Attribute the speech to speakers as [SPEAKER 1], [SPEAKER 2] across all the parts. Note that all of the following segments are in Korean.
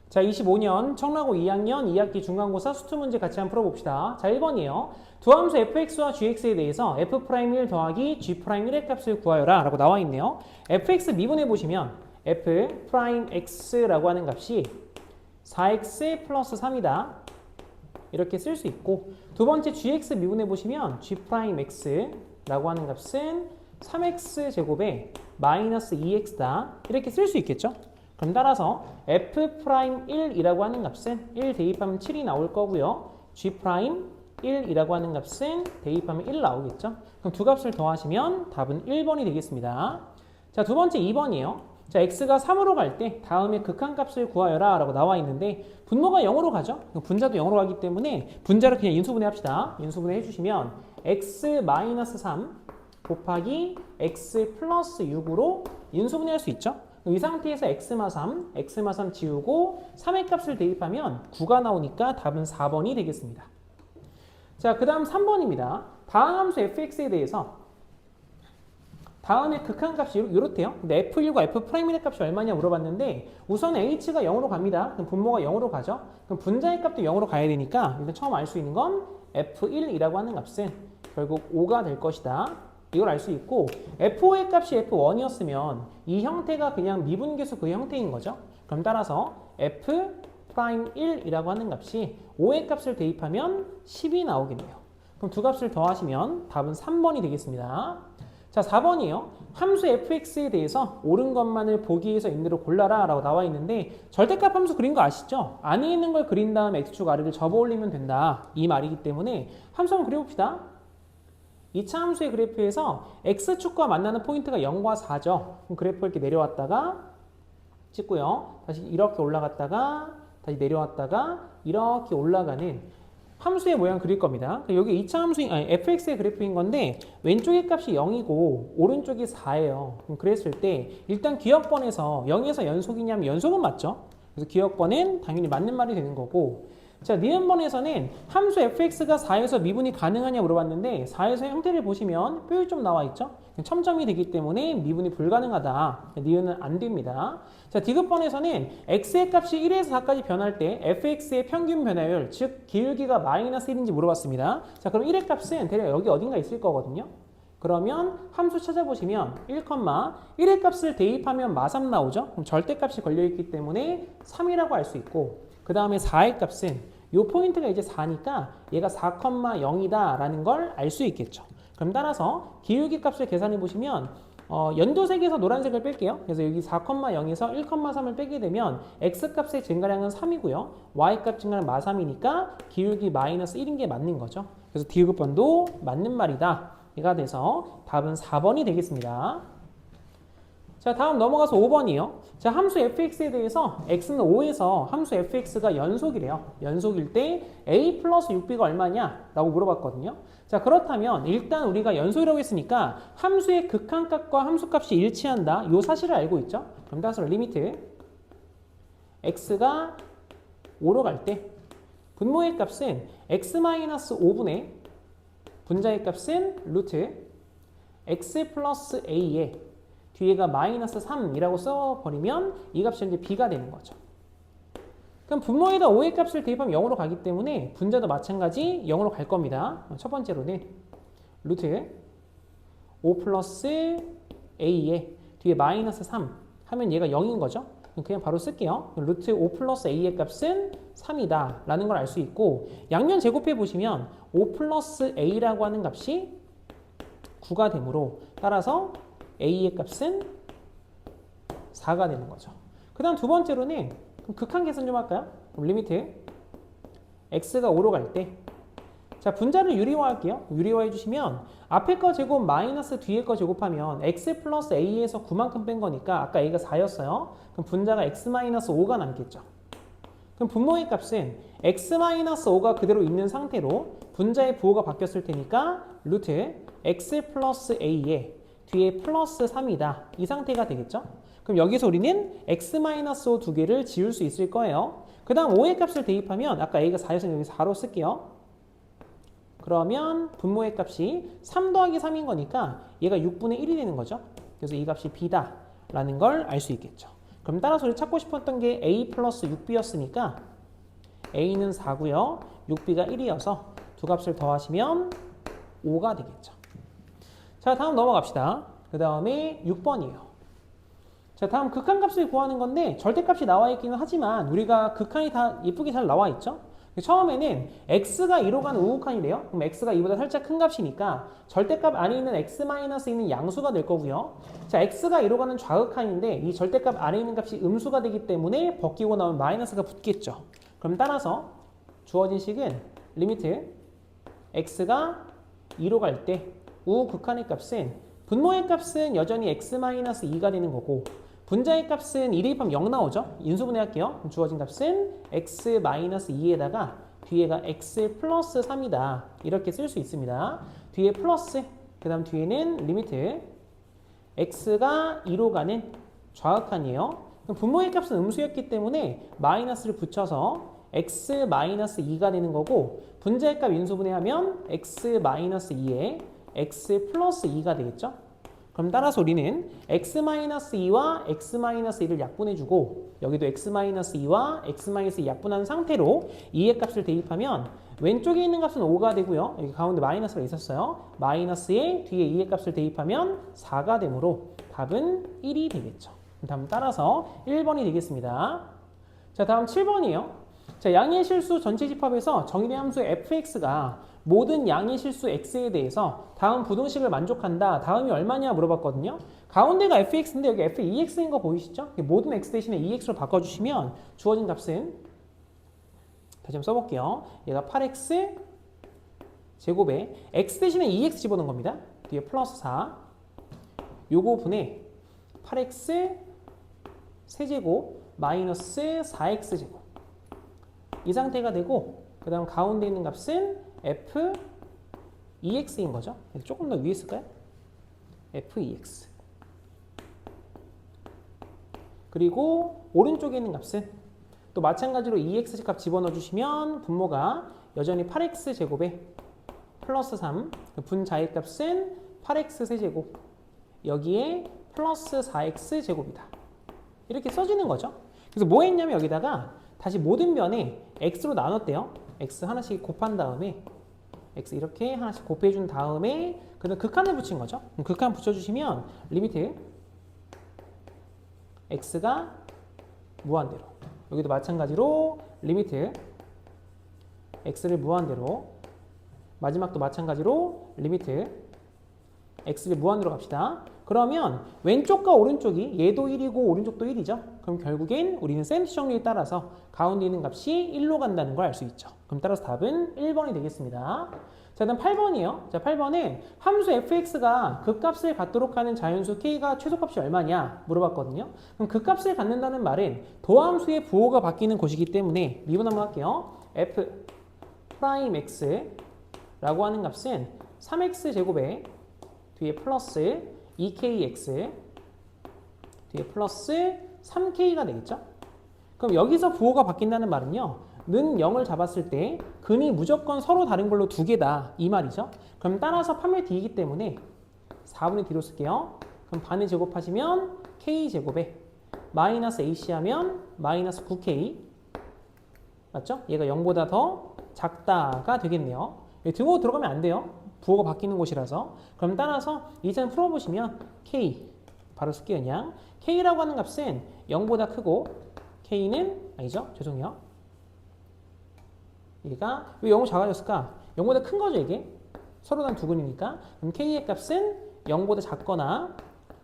[SPEAKER 1] 자, 25년 청라고 2학년 2학기 중간고사 수투 문제 같이 한번 풀어봅시다. 자, 1번이에요. 두 함수 fx와 gx에 대해서 f'1 더하기 g'1의 값을 구하여라 라고 나와 있네요. fx 미분해 보시면 f'x라고 하는 값이 4x 플러스 3이다. 이렇게 쓸 수 있고, 두 번째 gx 미분해 보시면 g'x라고 하는 값은 3x 제곱에 마이너스 2x다. 이렇게 쓸 수 있겠죠? 그럼 따라서 f'1이라고 하는 값은 1 대입하면 7이 나올 거고요. g'1이라고 하는 값은 대입하면 1 나오겠죠? 그럼 두 값을 더하시면 답은 1번이 되겠습니다. 자, 두 번째 2번이에요. 자, x가 3으로 갈 때 다음에 극한값을 구하여라 라고 나와 있는데 분모가 0으로 가죠? 분자도 0으로 가기 때문에 분자를 그냥 인수분해 합시다. 인수분해 해주시면 x-3 곱하기 x 플러스 6으로 인수분해 할 수 있죠? 이 상태에서 x마3 지우고 3의 값을 대입하면 9가 나오니까 답은 4번이 되겠습니다. 자, 그 다음 3번입니다. 다음 함수 fx에 대해서 다음에 극한값이 이렇대요. 근데 f1과 f'의 값이 얼마냐 물어봤는데 우선 h가 0으로 갑니다. 그럼 분모가 0으로 가죠. 그럼 분자의 값도 0으로 가야 되니까 일단 처음 알 수 있는 건 f1이라고 하는 값은 결국 5가 될 것이다. 이걸 알 수 있고 f5의 값이 f1이었으면 이 형태가 그냥 미분계수 그 형태인 거죠. 그럼 따라서 f'1이라고 하는 값이 5의 값을 대입하면 10이 나오겠네요. 그럼 두 값을 더하시면 답은 3번이 되겠습니다. 자, 4번이에요. 함수 fx에 대해서 옳은 것만을 보기에서 있는 골라라 라고 나와 있는데 절대값 함수 그린 거 아시죠? 안에 있는 걸 그린 다음에 x축 아래를 접어 올리면 된다. 이 말이기 때문에 함수 한번 그려봅시다. 2차 함수의 그래프에서 x축과 만나는 포인트가 0과 4죠. 그럼 그래프 이렇게 내려왔다가 찍고요. 다시 이렇게 올라갔다가 다시 내려왔다가 이렇게 올라가는 함수의 모양 그릴 겁니다. 여기 2차 함수, fx의 그래프인 건데 왼쪽의 값이 0이고 오른쪽이 4예요. 그럼 그랬을 때 일단 기억번에서 0에서 연속이냐면 연속은 맞죠? 그래서 기억번은 당연히 맞는 말이 되는 거고, 자, 니은번에서는 함수 fx가 4에서 미분이 가능하냐 물어봤는데 4에서 형태를 보시면 뾰이 좀 나와 있죠? 첨점이 되기 때문에 미분이 불가능하다. 니은은 안 됩니다. 자, 디귿번에서는 x의 값이 1에서 4까지 변할 때 fx의 평균 변화율, 즉 기울기가 마이너스 1인지 물어봤습니다. 자, 그럼 1의 값은 대략 여기 어딘가 있을 거거든요. 그러면 함수 찾아보시면 1의 값을 대입하면 마3 나오죠? 그럼 절대값이 걸려있기 때문에 3이라고 할 수 있고, 그 다음에 4의 값은 이 포인트가 이제 4니까 얘가 4,0이다 라는 걸 알 수 있겠죠. 그럼 따라서 기울기 값을 계산해 보시면 연도색에서 노란색을 뺄게요. 그래서 여기 4,0에서 1,3을 빼게 되면 x값의 증가량은 3이고요. y값 증가량 마3이니까 기울기 마이너스 1인 게 맞는 거죠. 그래서 디귿번도 맞는 말이다. 얘가 돼서 답은 4번이 되겠습니다. 자, 다음 넘어가서 5번이요. 자, 함수 fx에 대해서 x는 5에서 함수 fx가 연속이래요. 연속일 때 a 플러스 6b가 얼마냐? 라고 물어봤거든요. 자, 그렇다면 일단 우리가 연속이라고 했으니까 함수의 극한값과 함수값이 일치한다. 이 사실을 알고 있죠. 그럼 따라서 리미트 x가 5로 갈 때 분모의 값은 x-5분의 분자의 값은 루트 x 플러스 a에 뒤에가 마이너스 3이라고 써버리면 이 값이 이제 b가 되는 거죠. 그럼 분모에다 5의 값을 대입하면 0으로 가기 때문에 분자도 마찬가지 0으로 갈 겁니다. 첫 번째로는 루트 5 플러스 a에 뒤에 마이너스 3 하면 얘가 0인 거죠. 그냥 바로 쓸게요. 루트 5 플러스 a의 값은 3이다 라는 걸 알 수 있고, 양면 제곱해 보시면 5 플러스 a라고 하는 값이 9가 되므로 따라서 a의 값은 4가 되는 거죠. 그 다음 두 번째로는 극한 계산 좀 할까요? 리미트 x가 5로 갈 때, 자, 분자를 유리화할게요. 유리화해 주시면 앞에 거 제곱 마이너스 뒤에 거 제곱하면 x 플러스 a에서 9만큼 뺀 거니까 아까 a가 4였어요. 그럼 분자가 x-5가 남겠죠. 그럼 분모의 값은 x-5가 그대로 있는 상태로 분자의 부호가 바뀌었을 테니까 루트 x 플러스 a에 뒤에 플러스 3이다. 이 상태가 되겠죠? 그럼 여기서 우리는 x-5 두 개를 지울 수 있을 거예요. 그 다음 5의 값을 대입하면 아까 a가 4였으니까 여기 4로 쓸게요. 그러면 분모의 값이 3 더하기 3인 거니까 얘가 6분의 1이 되는 거죠. 그래서 이 값이 b다 라는 걸 알 수 있겠죠. 그럼 따라서 우리 찾고 싶었던 게 a 플러스 6b였으니까 a는 4고요. 6b가 1이어서 두 값을 더하시면 5가 되겠죠. 자, 다음 넘어갑시다. 그 다음에 6번이에요. 자, 다음 극한값을 구하는 건데 절대값이 나와 있기는 하지만 우리가 극한이 다 예쁘게 잘 나와 있죠. 처음에는 x가 2로 가는 우극한이래요. 그럼 x가 2보다 살짝 큰 값이니까 절대값 안에 있는 x-있는 양수가 될 거고요. 자, x가 2로 가는 좌극한인데 이 절대값 안에 있는 값이 음수가 되기 때문에 벗기고 나오면 마이너스가 붙겠죠. 그럼 따라서 주어진 식은 리미트 x가 2로 갈 때 우극한의 값은 분모의 값은 여전히 x-2가 되는 거고 분자의 값은 2 대입하면 0 나오죠? 인수분해할게요. 주어진 값은 x-2에다가 뒤에가 x 플러스 3이다. 이렇게 쓸 수 있습니다. 뒤에 플러스, 그 다음 뒤에는 리미트 x가 2로 가는 좌극한이에요. 그럼 분모의 값은 음수였기 때문에 마이너스를 붙여서 x-2가 되는 거고 분자의 값 인수분해하면 x-2에 x 플러스 2가 되겠죠? 그럼 따라서 우리는 x-2와 x-1을 약분해주고 여기도 x-2와 x-2 약분한 상태로 2의 값을 대입하면 왼쪽에 있는 값은 5가 되고요. 여기 가운데 마이너스가 있었어요. 마이너스에 뒤에 2의 값을 대입하면 4가 되므로 답은 1이 되겠죠. 다음 따라서 1번이 되겠습니다. 자, 다음 7번이에요. 자, 양의 실수 전체 집합에서 정의된 함수 fx가 모든 양의 실수 x에 대해서 다음 부등식을 만족한다. 다음이 얼마냐 물어봤거든요. 가운데가 fx인데 여기 f2x인 거 보이시죠? 모든 x 대신에 2x로 바꿔주시면 주어진 값은 다시 한번 써볼게요. 얘가 8x 제곱에 x 대신에 2x 집어넣은 겁니다. 뒤에 플러스 4 요거 분의 8x 세제곱 마이너스 4x 제곱 이 상태가 되고 그 다음 가운데 있는 값은 f2x인 거죠. 조금 더 위에 쓸까요? f2x 그리고 오른쪽에 있는 값은 또 마찬가지로 2x 값 집어넣어 주시면 분모가 여전히 8x 제곱에 플러스 3 분자의 값은 8x 세제곱 여기에 플러스 4x 제곱이다. 이렇게 써지는 거죠. 그래서 뭐 했냐면 여기다가 다시 모든 변에 x로 나눴대요. x 하나씩 곱한 다음에 x 이렇게 하나씩 곱해준 다음에 그다음 극한을 붙인 거죠. 극한 붙여주시면 리미트 x가 무한대로 여기도 마찬가지로 리미트 x를 무한대로 마지막도 마찬가지로 리미트 x를 무한대로 갑시다. 그러면 왼쪽과 오른쪽이 얘도 1이고 오른쪽도 1이죠. 그럼 결국엔 우리는 센티 정리에 따라서 가운데 있는 값이 1로 간다는 걸 알 수 있죠. 그럼 따라서 답은 1번이 되겠습니다. 자, 다음 8번이요. 자, 8번은 함수 fx가 극값을 갖도록 하는 자연수 k가 최소값이 얼마냐 물어봤거든요. 그럼 극값을 갖는다는 말은 도함수의 부호가 바뀌는 것이기 때문에 미분 한번 할게요. f 프라임 x라고 하는 값은 3x 제곱에 뒤에 플러스 2kx 뒤에 플러스 3k가 되겠죠? 그럼 여기서 부호가 바뀐다는 말은요. 는 0을 잡았을 때 근이 무조건 서로 다른 걸로 두 개다 이 말이죠. 그럼 따라서 판매 d이기 때문에 4분의 d로 쓸게요. 그럼 반을 제곱하시면 k제곱에 마이너스 ac 하면 마이너스 9k 맞죠? 얘가 0보다 더 작다가 되겠네요. 등호 들어가면 안 돼요. 부호가 바뀌는 곳이라서. 그럼 따라서 이제는 풀어보시면 k 바로 쓸게요. 그냥 k라고 하는 값은 0보다 크고 k는 아니죠. 죄송해요. 얘가 왜 0이 작아졌을까? 0보다 큰 거죠. 이게 서로 단 두근이니까. 그럼 k의 값은 0보다 작거나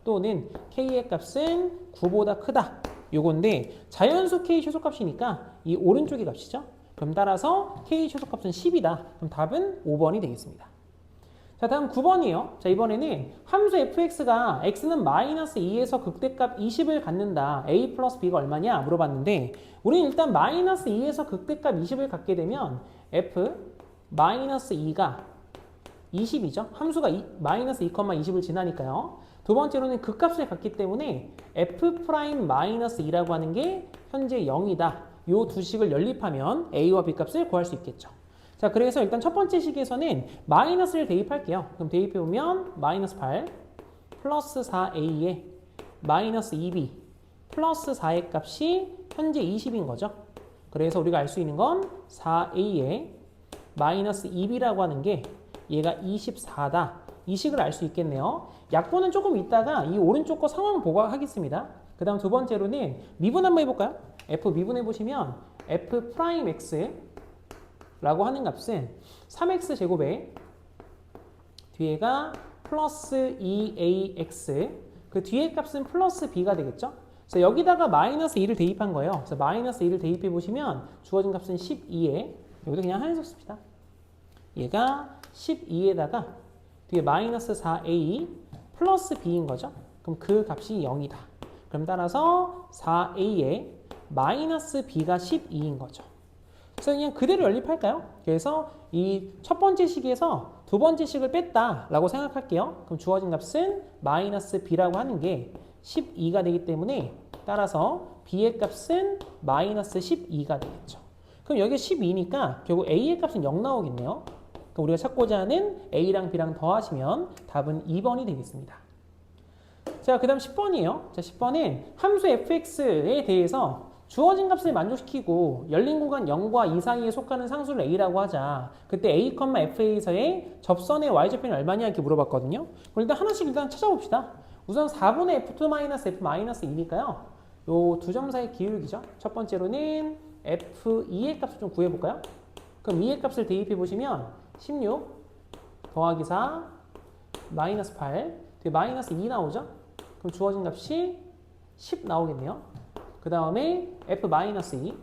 [SPEAKER 1] 또는 k의 값은 9보다 크다. 요건데 자연수 k 최소값이니까 이 오른쪽의 값이죠. 그럼 따라서 k 최소값은 10이다. 그럼 답은 5번이 되겠습니다. 자, 다음 9번이요. 자, 이번에는 함수 fx가 x는 마이너스 2에서 극대값 20을 갖는다. a 플러스 b가 얼마냐 물어봤는데 우리는 일단 마이너스 2에서 극대값 20을 갖게 되면 f 마이너스 2가 20이죠. 함수가 마이너스 2,20을 지나니까요. 두 번째로는 극값을 갖기 때문에 f 프라임 마이너스 2라고 하는 게 현재 0이다. 요 두 식을 연립하면 a와 b 값을 구할 수 있겠죠. 자, 그래서 일단 첫 번째 식에서는 마이너스를 대입할게요. 그럼 대입해보면 마이너스 8 플러스 4a에 마이너스 2b 플러스 4의 값이 현재 20인 거죠. 그래서 우리가 알 수 있는 건 4a에 마이너스 2b라고 하는 게 얘가 24다. 이 식을 알 수 있겠네요. 약분은 조금 있다가 이 오른쪽 거 상황 보고 하겠습니다. 그 다음 두 번째로는 미분 한번 해볼까요? f 미분해 보시면 f 프라임 x라고 하는 값은 3x 제곱에 뒤에가 플러스 2ax 그 뒤에 값은 플러스 b가 되겠죠? 그래서 여기다가 마이너스 2를 대입한 거예요. 그래서 마이너스 2를 대입해 보시면 주어진 값은 12에 여기도 그냥 하나 썼습니다. 얘가 12에다가 뒤에 마이너스 4a 플러스 b인 거죠. 그럼 그 값이 0이다. 그럼 따라서 4a에 마이너스 b가 12인 거죠. 그래서 그냥 그대로 연립할까요? 그래서 이 첫 번째 식에서 두 번째 식을 뺐다라고 생각할게요. 그럼 주어진 값은 마이너스 b라고 하는 게 12가 되기 때문에 따라서 b의 값은 마이너스 12가 되겠죠. 그럼 여기 12니까 결국 a의 값은 0 나오겠네요. 그럼 우리가 찾고자 하는 a랑 b랑 더하시면 답은 2번이 되겠습니다. 자, 그 다음 10번이에요. 자, 10번은 함수 fx에 대해서 주어진 값을 만족시키고 열린 구간 0과 2 사이에 속하는 상수를 a라고 하자. 그때 a, f에서의 접선의 y좌표는 얼마냐 이렇게 물어봤거든요. 그럼 일단 하나씩 일단 찾아봅시다. 우선 4분의 f2-f-2니까요. 요 두 점 사이 기울기죠. 첫 번째로는 f2의 값을 좀 구해볼까요? 그럼 2의 값을 대입해 보시면 16 더하기 4 마이너스 8 마이너스 2 나오죠? 그럼 주어진 값이 10 나오겠네요. 그 다음에 f-2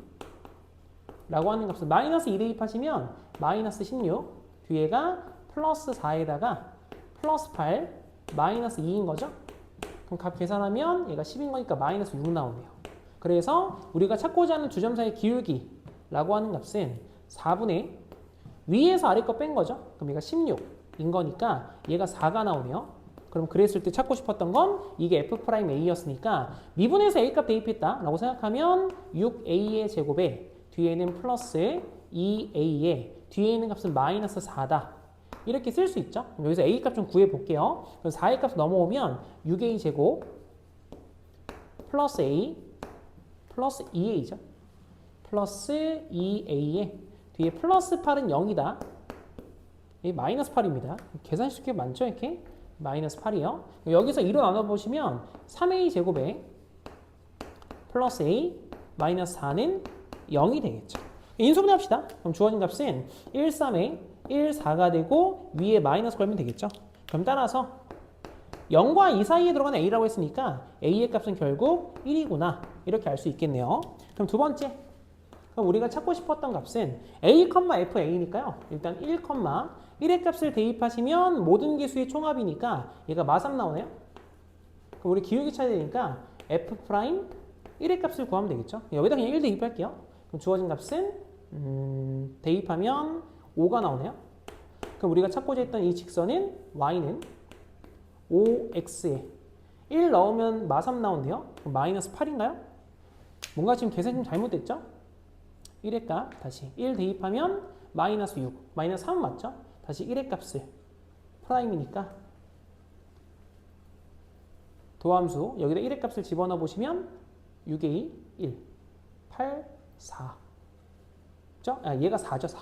[SPEAKER 1] 라고 하는 값은 마이너스 2 대입하시면 마이너스 16 뒤에가 플러스 4에다가 플러스 8 마이너스 2인 거죠? 그럼 값 계산하면 얘가 10인 거니까 마이너스 6 나오네요. 그래서 우리가 찾고자 하는 두 점 사이의 기울기라고 하는 값은 4분의 위에서 아래 거 뺀 거죠? 그럼 얘가 16인 거니까 얘가 4가 나오네요. 그럼 그랬을 때 찾고 싶었던 건 이게 f'a였으니까 미분해서 a값 대입했다라고 생각하면 6a의 제곱에 뒤에는 플러스 2a에 뒤에 있는 값은 마이너스 4다. 이렇게 쓸 수 있죠. 그럼 여기서 a값 좀 구해볼게요. 그럼 4의 값 넘어오면 6a 제곱 플러스 a 플러스 2a죠. 플러스 2a에 뒤에 플러스 8은 0이다. 이 마이너스 8입니다. 계산식 꽤 많죠, 이렇게? 마이너스 8이요. 여기서 2로 나눠보시면 3a 제곱에 플러스 a 마이너스 4는 0이 되겠죠. 인수분해 합시다. 그럼 주어진 값은 1, 3에 1, 4가 되고 위에 마이너스 걸면 되겠죠. 그럼 따라서 0과 2 사이에 들어가는 a라고 했으니까 a의 값은 결국 1이구나. 이렇게 알 수 있겠네요. 그럼 두 번째. 그럼 우리가 찾고 싶었던 값은 a, fa니까요. 일단 1의 값을 대입하시면 모든 개수의 총합이니까 얘가 마3 나오네요. 그럼 우리 기울기 찾아야 되니까 f 프라임 1의 값을 구하면 되겠죠. 여기다 그냥 1 대입할게요. 그럼 주어진 값은 대입하면 5가 나오네요. 그럼 우리가 찾고자 했던 이 직선은 y는 5x에 1 넣으면 마3 나오는데요. 그럼 마이너스 8인가요? 뭔가 지금 계산이 좀 잘못됐죠? 1의 값 다시 1 대입하면 마이너스 6 마이너스 3 맞죠? 다시 1의 값을 프라임이니까 도함수 여기다 1의 값을 집어넣어 보시면 6a 1 8 4 그죠? 얘가 4죠 4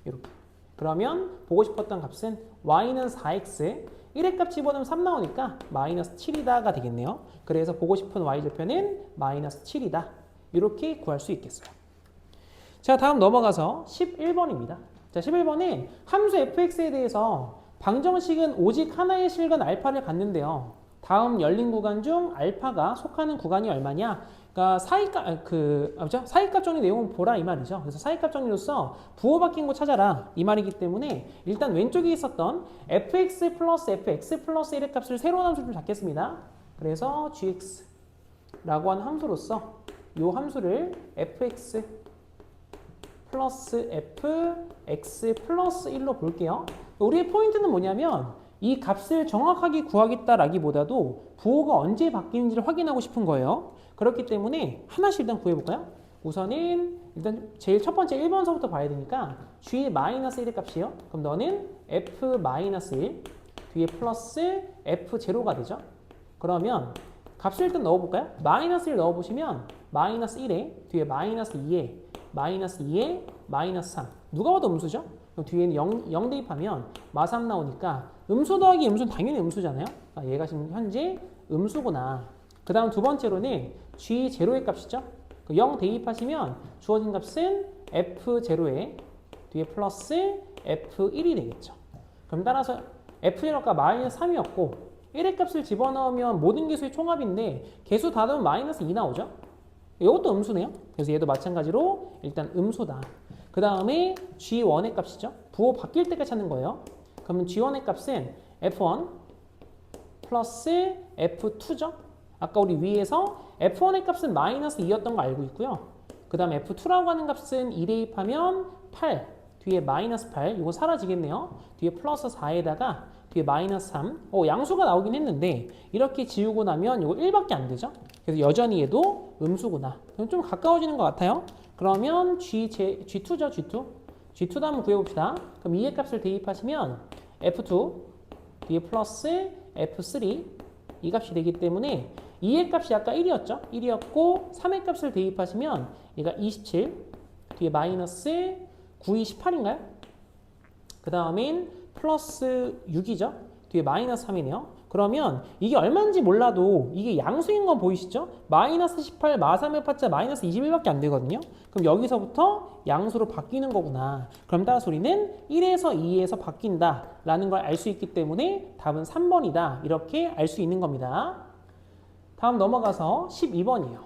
[SPEAKER 1] 이렇게 그러면 보고 싶었던 값은 y는 4x 1의 값 집어넣으면 3 나오니까 마이너스 7이다가 되겠네요. 그래서 보고 싶은 y좌표는 마이너스 7이다 이렇게 구할 수 있겠어요. 자, 다음 넘어가서 11번입니다. 자, 11번은 함수 fx에 대해서 방정식은 오직 하나의 실근 알파를 갖는데요. 다음 열린 구간 중 알파가 속하는 구간이 얼마냐? 그러니까 사이값 정리 내용을 보라 이 말이죠. 그래서 사이값 정리로서 부호 바뀐 거 찾아라 이 말이기 때문에 일단 왼쪽에 있었던 fx 플러스 fx 플러스 1의 값을 새로운 함수를 잡겠습니다. 그래서 gx라고 하는 함수로서 이 함수를 fx 플러스 fx 플러스 1로 볼게요. 우리의 포인트는 뭐냐면 이 값을 정확하게 구하겠다라기보다도 부호가 언제 바뀌는지를 확인하고 싶은 거예요. 그렇기 때문에 하나씩 일단 구해볼까요? 우선은 일단 제일 첫 번째 1번서부터 봐야 되니까 g 마이너스 1의 값이요. 그럼 너는 f 마이너스 1 뒤에 플러스 f 제로가 되죠. 그러면 값을 일단 넣어볼까요? 마이너스 1 넣어보시면 마이너스 1에 뒤에 마이너스 2에 마이너스 2에 마이너스 3 누가 봐도 음수죠? 그럼 뒤에는 0 대입하면 마3 나오니까 음수 더하기 음수는 당연히 음수잖아요. 아, 얘가 지금 현재 음수구나. 그 다음 두 번째로는 G0의 값이죠. 0 대입하시면 주어진 값은 F0에 뒤에 플러스 F1이 되겠죠. 그럼 따라서 F0가 마이너스 3이었고 1의 값을 집어넣으면 모든 개수의 총합인데 개수 다 넣으면 마이너스 2 나오죠. 이것도 음수네요. 그래서 얘도 마찬가지로 일단 음수다. 그 다음에 G1의 값이죠. 부호 바뀔 때까지 찾는 거예요. 그러면 G1의 값은 F1 플러스 F2죠. 아까 우리 위에서 F1의 값은 마이너스 2였던 거 알고 있고요. 그 다음 F2라고 하는 값은 2 대입하면 8 뒤에 마이너스 8 이거 사라지겠네요. 뒤에 플러스 4에다가 뒤에 마이너스 3 양수가 나오긴 했는데 이렇게 지우고 나면 이거 1밖에 안 되죠. 그래서 여전히 얘도 음수구나. 좀 가까워지는 것 같아요. 그러면 G2죠. G2도 한번 구해봅시다. 그럼 2의 값을 대입하시면 F2 뒤에 플러스 F3 이 값이 되기 때문에 2의 값이 아까 1이었죠. 1이었고 3의 값을 대입하시면 얘가 27 뒤에 마이너스 9, 28인가요? 그 다음엔 플러스 6이죠. 뒤에 마이너스 3이네요. 그러면 이게 얼마인지 몰라도 이게 양수인 건 보이시죠? 마이너스 18, 마3의 파자 마이너스 21밖에 안 되거든요. 그럼 여기서부터 양수로 바뀌는 거구나. 그럼 따라서 우리는 1에서 2에서 바뀐다 라는 걸 알 수 있기 때문에 답은 3번이다. 이렇게 알 수 있는 겁니다. 다음 넘어가서 12번이에요.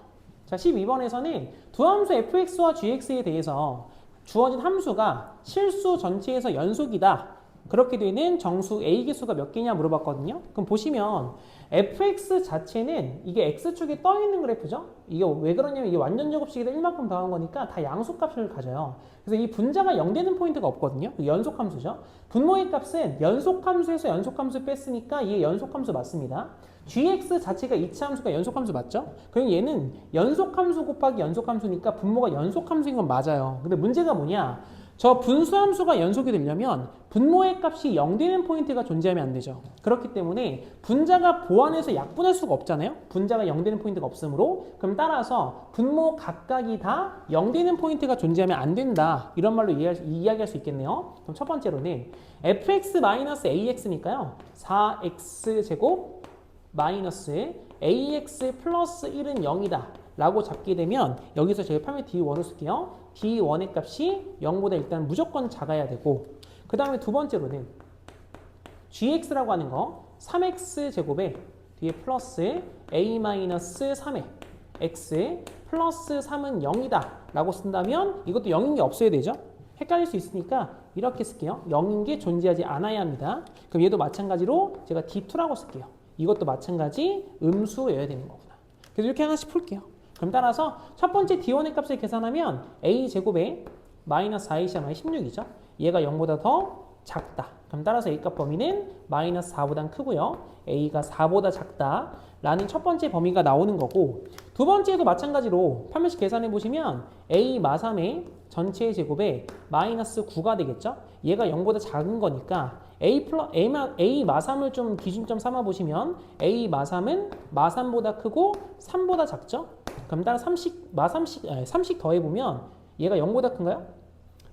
[SPEAKER 1] 자, 12번에서는 두 함수 fx와 gx에 대해서 주어진 함수가 실수 전체에서 연속이다. 그렇게 되는 정수 A 개수가 몇 개냐 물어봤거든요. 그럼 보시면 fx 자체는 이게 x축에 떠 있는 그래프죠. 이게 왜 그러냐면 이게 완전 제곱식에다 1만큼 더한 거니까 다 양수값을 가져요. 그래서 이 분자가 0 되는 포인트가 없거든요. 연속함수죠. 분모의 값은 연속함수에서 연속함수 뺐으니까 이게 연속함수 맞습니다. gx 자체가 이차함수가 연속함수 맞죠? 그럼 얘는 연속함수 곱하기 연속함수니까 분모가 연속함수인 건 맞아요. 근데 문제가 뭐냐? 저 분수함수가 연속이 되려면 분모의 값이 0 되는 포인트가 존재하면 안 되죠. 그렇기 때문에 분자가 보완해서 약분할 수가 없잖아요. 분자가 0 되는 포인트가 없으므로. 그럼 따라서 분모 각각이 다 0 되는 포인트가 존재하면 안 된다. 이런 말로 이야기할 수 있겠네요. 그럼 첫 번째로는 fx-ax니까요. 4x제곱 마이너스 ax 플러스 1은 0이다. 라고 잡게 되면 여기서 제가 판매 D1을 쓸게요. D1의 값이 0보다 일단 무조건 작아야 되고 그 다음에 두 번째로는 gx라고 하는 거 3x제곱에 뒤에 플러스 a-3의 x 플러스 3은 0이다 라고 쓴다면 이것도 0인 게 없어야 되죠. 헷갈릴 수 있으니까 이렇게 쓸게요. 0인 게 존재하지 않아야 합니다. 그럼 얘도 마찬가지로 제가 D2라고 쓸게요. 이것도 마찬가지 음수여야 되는 거구나. 그래서 이렇게 하나씩 풀게요. 그럼 따라서 첫 번째 D1의 값을 계산하면 A제곱에 마이너스 4AC 16이죠. 얘가 0보다 더 작다. 그럼 따라서 A값 범위는 마이너스 4보다 크고요. A가 4보다 작다. 라는 첫 번째 범위가 나오는 거고 두 번째도 마찬가지로 판별식 계산해 보시면 A 마3의 전체 제곱에 마이너스 9가 되겠죠. 얘가 0보다 작은 거니까 A 마3을 좀 기준점 삼아 보시면 A 마3은 마3보다 크고 3보다 작죠. 그럼 따라 30 더해보면 얘가 0보다 큰가요?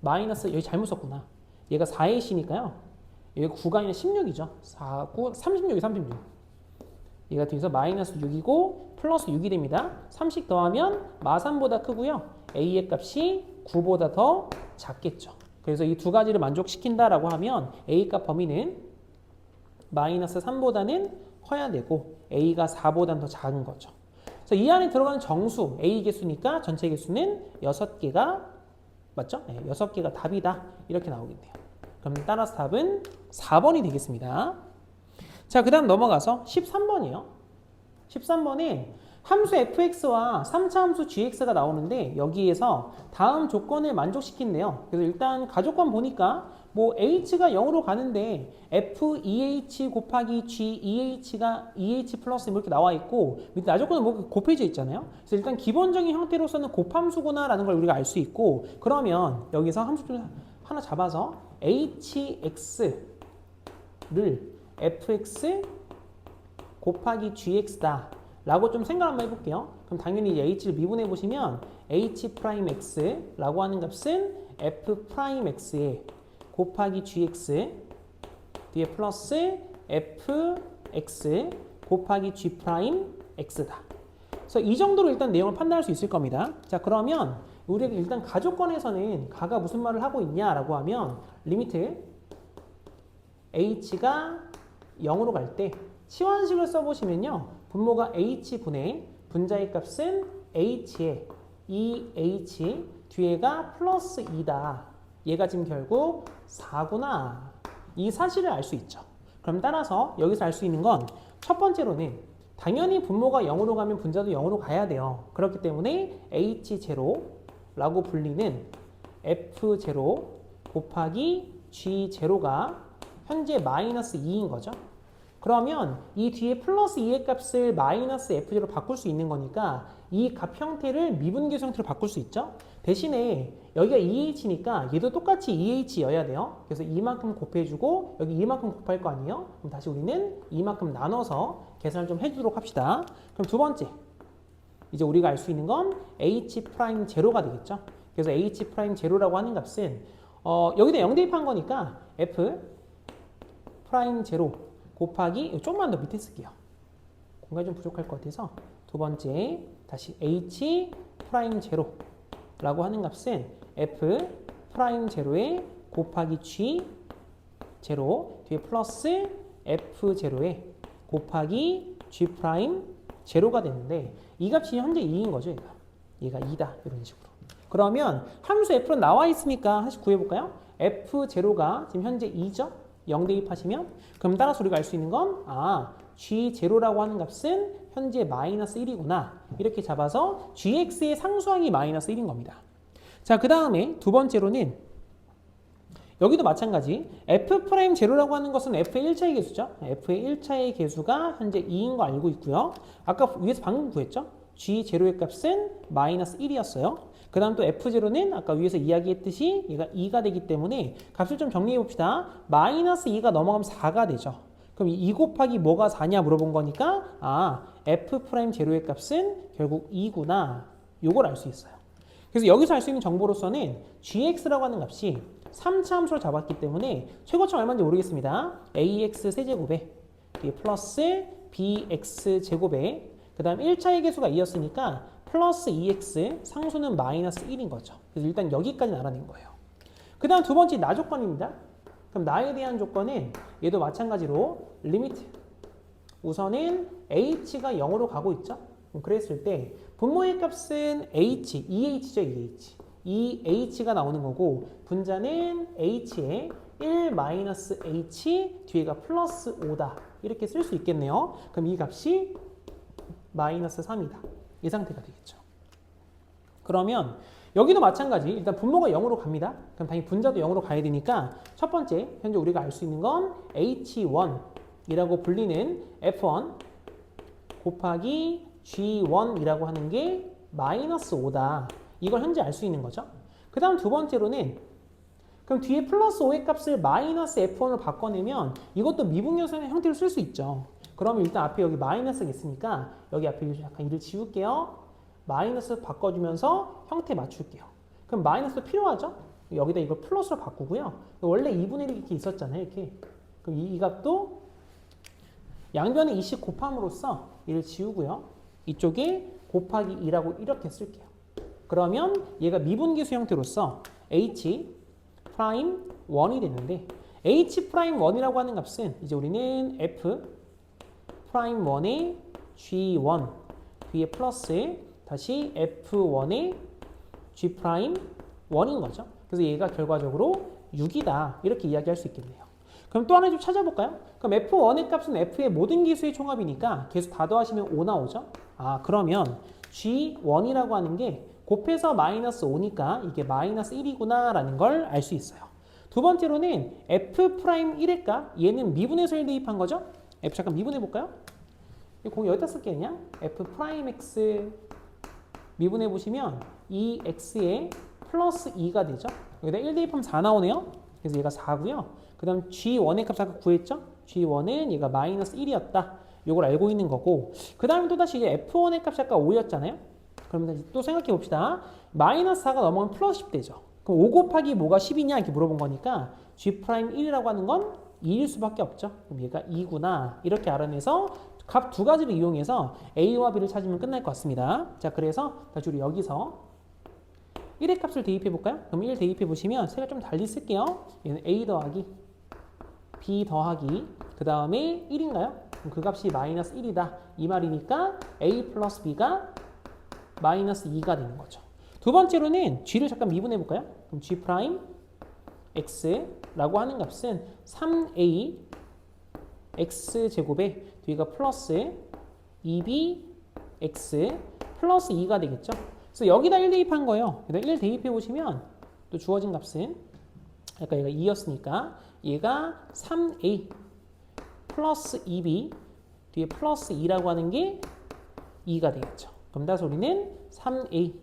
[SPEAKER 1] 마이너스 여기 잘못 썼구나. 얘가 4AC니까요. 여기 9가 아니라 16이죠. 4, 9, 36이 36. 얘가 뒤에서 마이너스 6이고 플러스 6이 됩니다. 30 더하면 마3보다 크고요. A의 값이 9보다 더 작겠죠. 그래서 이 두 가지를 만족시킨다라고 하면 A값 범위는 마이너스 3보다는 커야 되고 A가 4보다는 더 작은 거죠. 그래서 이 안에 들어가는 정수 A 개수니까 전체 개수는 6개가 맞죠? 네, 6개가 답이다. 이렇게 나오겠네요. 그럼 따라서 답은 4번이 되겠습니다. 자, 그 다음 넘어가서 13번이에요. 13번에 함수 fx와 3차 함수 gx가 나오는데 여기에서 다음 조건을 만족시킨대요. 그래서 일단 가조건 보니까 뭐 h가 0으로 가는데 f2h 곱하기 g2h가 2h 플러스 이렇게 나와 있고 밑에 나조건은 뭐 곱해져 있잖아요. 그래서 일단 기본적인 형태로서는 곱함수구나 라는 걸 우리가 알 수 있고 그러면 여기서 함수 좀 하나 잡아서 hx를 fx 곱하기 gx다 라고 좀 생각 한번 해볼게요. 그럼 당연히 이 h를 미분해 보시면 h 프라임 x라고 하는 값은 f 프라임 x에 곱하기 gx 뒤에 플러스 fx 곱하기 g 프라임 x다. 그래서 이 정도로 일단 내용을 판단할 수 있을 겁니다. 자, 그러면 우리가 일단 가조건에서는 가가 무슨 말을 하고 있냐라고 하면 리미트 h가 0으로 갈 때 치환식을 써보시면요. 분모가 h분의 분자의 값은 h에 2h 뒤에가 플러스 2다. 얘가 지금 결국 4구나. 이 사실을 알 수 있죠. 그럼 따라서 여기서 알 수 있는 건 첫 번째로는 당연히 분모가 0으로 가면 분자도 0으로 가야 돼요. 그렇기 때문에 h0라고 불리는 f0 곱하기 g0가 현재 마이너스 2인 거죠. 그러면 이 뒤에 플러스 2의 값을 마이너스 f0로 바꿀 수 있는 거니까 이 값 형태를 미분계수 형태로 바꿀 수 있죠. 대신에 여기가 2h니까 얘도 똑같이 2h여야 돼요. 그래서 이만큼 곱해주고 여기 이만큼 곱할 거 아니에요. 그럼 다시 우리는 이만큼 나눠서 계산을 좀 해주도록 합시다. 그럼 두 번째, 이제 우리가 알 수 있는 건 h 프라임 제로가 되겠죠. 그래서 h 프라임 제로라고 하는 값은 여기다 0 대입한 거니까 f 프라임 제로 곱하기 조금만 더 밑에 쓸게요. 공간이 좀 부족할 것 같아서 두 번째 다시 h 프라임 제로라고 하는 값은 f 프라임 제로에 곱하기 g 제로 뒤에 플러스 f 제로에 곱하기 g 프라임 제로가 되는데 이 값이 현재 2인 거죠. 얘가 2다 이런 식으로. 그러면 함수 f는 나와 있으니까 다시 구해볼까요? f 제로가 지금 현재 2죠. 0 대입하시면 그럼 따라서 우리가 알 수 있는 건 g0라고 하는 값은 현재 마이너스 1이구나. 이렇게 잡아서 gx의 상수항이 마이너스 1인 겁니다. 자, 그 다음에 두 번째로는 여기도 마찬가지 f'0라고 하는 것은 f의 1차의 개수죠. f의 1차의 개수가 현재 2인 거 알고 있고요. 아까 위에서 방금 구했죠. g0의 값은 마이너스 1이었어요. 그 다음 또 f0는 아까 위에서 이야기했듯이 얘가 2가 되기 때문에 값을 좀 정리해 봅시다. 마이너스 2가 넘어가면 4가 되죠. 그럼 2 곱하기 뭐가 4냐 물어본 거니까 f'0의 값은 결국 2구나. 요걸 알 수 있어요. 그래서 여기서 알 수 있는 정보로서는 gx라고 하는 값이 3차 함수로 잡았기 때문에 최고점 얼마인지 모르겠습니다. ax 세제곱에 플러스 bx 제곱에 그 다음 1차의 개수가 2였으니까 플러스 2x 상수는 마이너스 1인 거죠. 그래서 일단 여기까지는 알아낸 거예요. 그 다음 두 번째 나 조건입니다. 그럼 나에 대한 조건은 얘도 마찬가지로 리미트 우선은 h가 0으로 가고 있죠. 그랬을 때 분모의 값은 h, 2h죠. 2h. 2h가 나오는 거고 분자는 h에 1-h 뒤에가 플러스 5다. 이렇게 쓸 수 있겠네요. 그럼 이 값이 마이너스 3이다. 이 상태가 되겠죠. 그러면 여기도 마찬가지. 일단 분모가 0으로 갑니다. 그럼 당연히 분자도 0으로 가야 되니까 첫 번째 현재 우리가 알 수 있는 건 h1이라고 불리는 f1 곱하기 g1이라고 하는 게 마이너스 5다. 이걸 현재 알 수 있는 거죠. 그 다음 두 번째로는 그럼 뒤에 플러스 5의 값을 마이너스 f1으로 바꿔내면 이것도 미분계수의 형태로 쓸 수 있죠. 그러면 일단 앞에 여기 마이너스가 있으니까 여기 앞에 약간 1을 지울게요. 마이너스 바꿔주면서 형태 맞출게요. 그럼 마이너스 필요하죠? 여기다 이걸 플러스로 바꾸고요. 원래 2분의 1 이렇게 있었잖아요. 이렇게. 그럼 이 값도 양변에 2씩 곱함으로써 1을 지우고요. 이쪽에 곱하기 2라고 이렇게 쓸게요. 그러면 얘가 미분계수 형태로서 h 프라임 1이 되는데 h 프라임 1이라고 하는 값은 이제 우리는 f 프라임 1의 g1 뒤에 플러스 다시 f1의 g 프라임 1인 거죠. 그래서 얘가 결과적으로 6이다. 이렇게 이야기할 수 있겠네요. 그럼 또 하나 좀 찾아볼까요? 그럼 f1의 값은 f의 모든 개수의 총합이니까 개수 다 더하시면 5 나오죠. 그러면 g1이라고 하는 게 곱해서 마이너스 5니까 이게 마이너스 1이구나 라는 걸 알 수 있어요. 두 번째로는 f'1의 값 얘는 미분해서 1 대입한 거죠. f 잠깐 미분해 볼까요? 공이 여기다 쓸게 그냥 f'(x) 미분해 보시면 이 x에 플러스 2가 되죠. 여기다 1 대입하면 4 나오네요. 그래서 얘가 4고요. 그 다음 g1의 값 아까 구했죠? g1은 얘가 마이너스 1이었다. 요걸 알고 있는 거고, 그 다음에 또다시 이제 F1의 값이 아까 5였잖아요. 그러면 또 생각해 봅시다. 마이너스 4가 넘어가면 플러스 10 되죠. 그럼 5 곱하기 뭐가 10이냐 이렇게 물어본 거니까 G'1이라고 하는 건 2일 수밖에 없죠. 그럼 얘가 2구나 이렇게 알아내서 값 두 가지를 이용해서 A와 B를 찾으면 끝날 것 같습니다. 자, 그래서 다시 우리 여기서 1의 값을 대입해 볼까요? 그럼 1 대입해 보시면 색을 좀 달리 쓸게요. 얘는 A 더하기 B 더하기 그 다음에 1인가요? 그럼 그 값이 마이너스 1이다 이 말이니까 A 플러스 B가 마이너스 2가 되는 거죠. 두 번째로는 G를 잠깐 미분해 볼까요? 그럼 G 프라임 X라고 하는 값은 3A X 제곱에 뒤가 플러스 2B X 플러스 2가 되겠죠. 그래서 여기다 1 대입한 거예요. 1 대입해 보시면 또 주어진 값은 아까 얘가 2였으니까 얘가 3A 플러스 2B 뒤에 플러스 2라고 하는 게 2가 되겠죠. 그럼 따라서 우리는 3A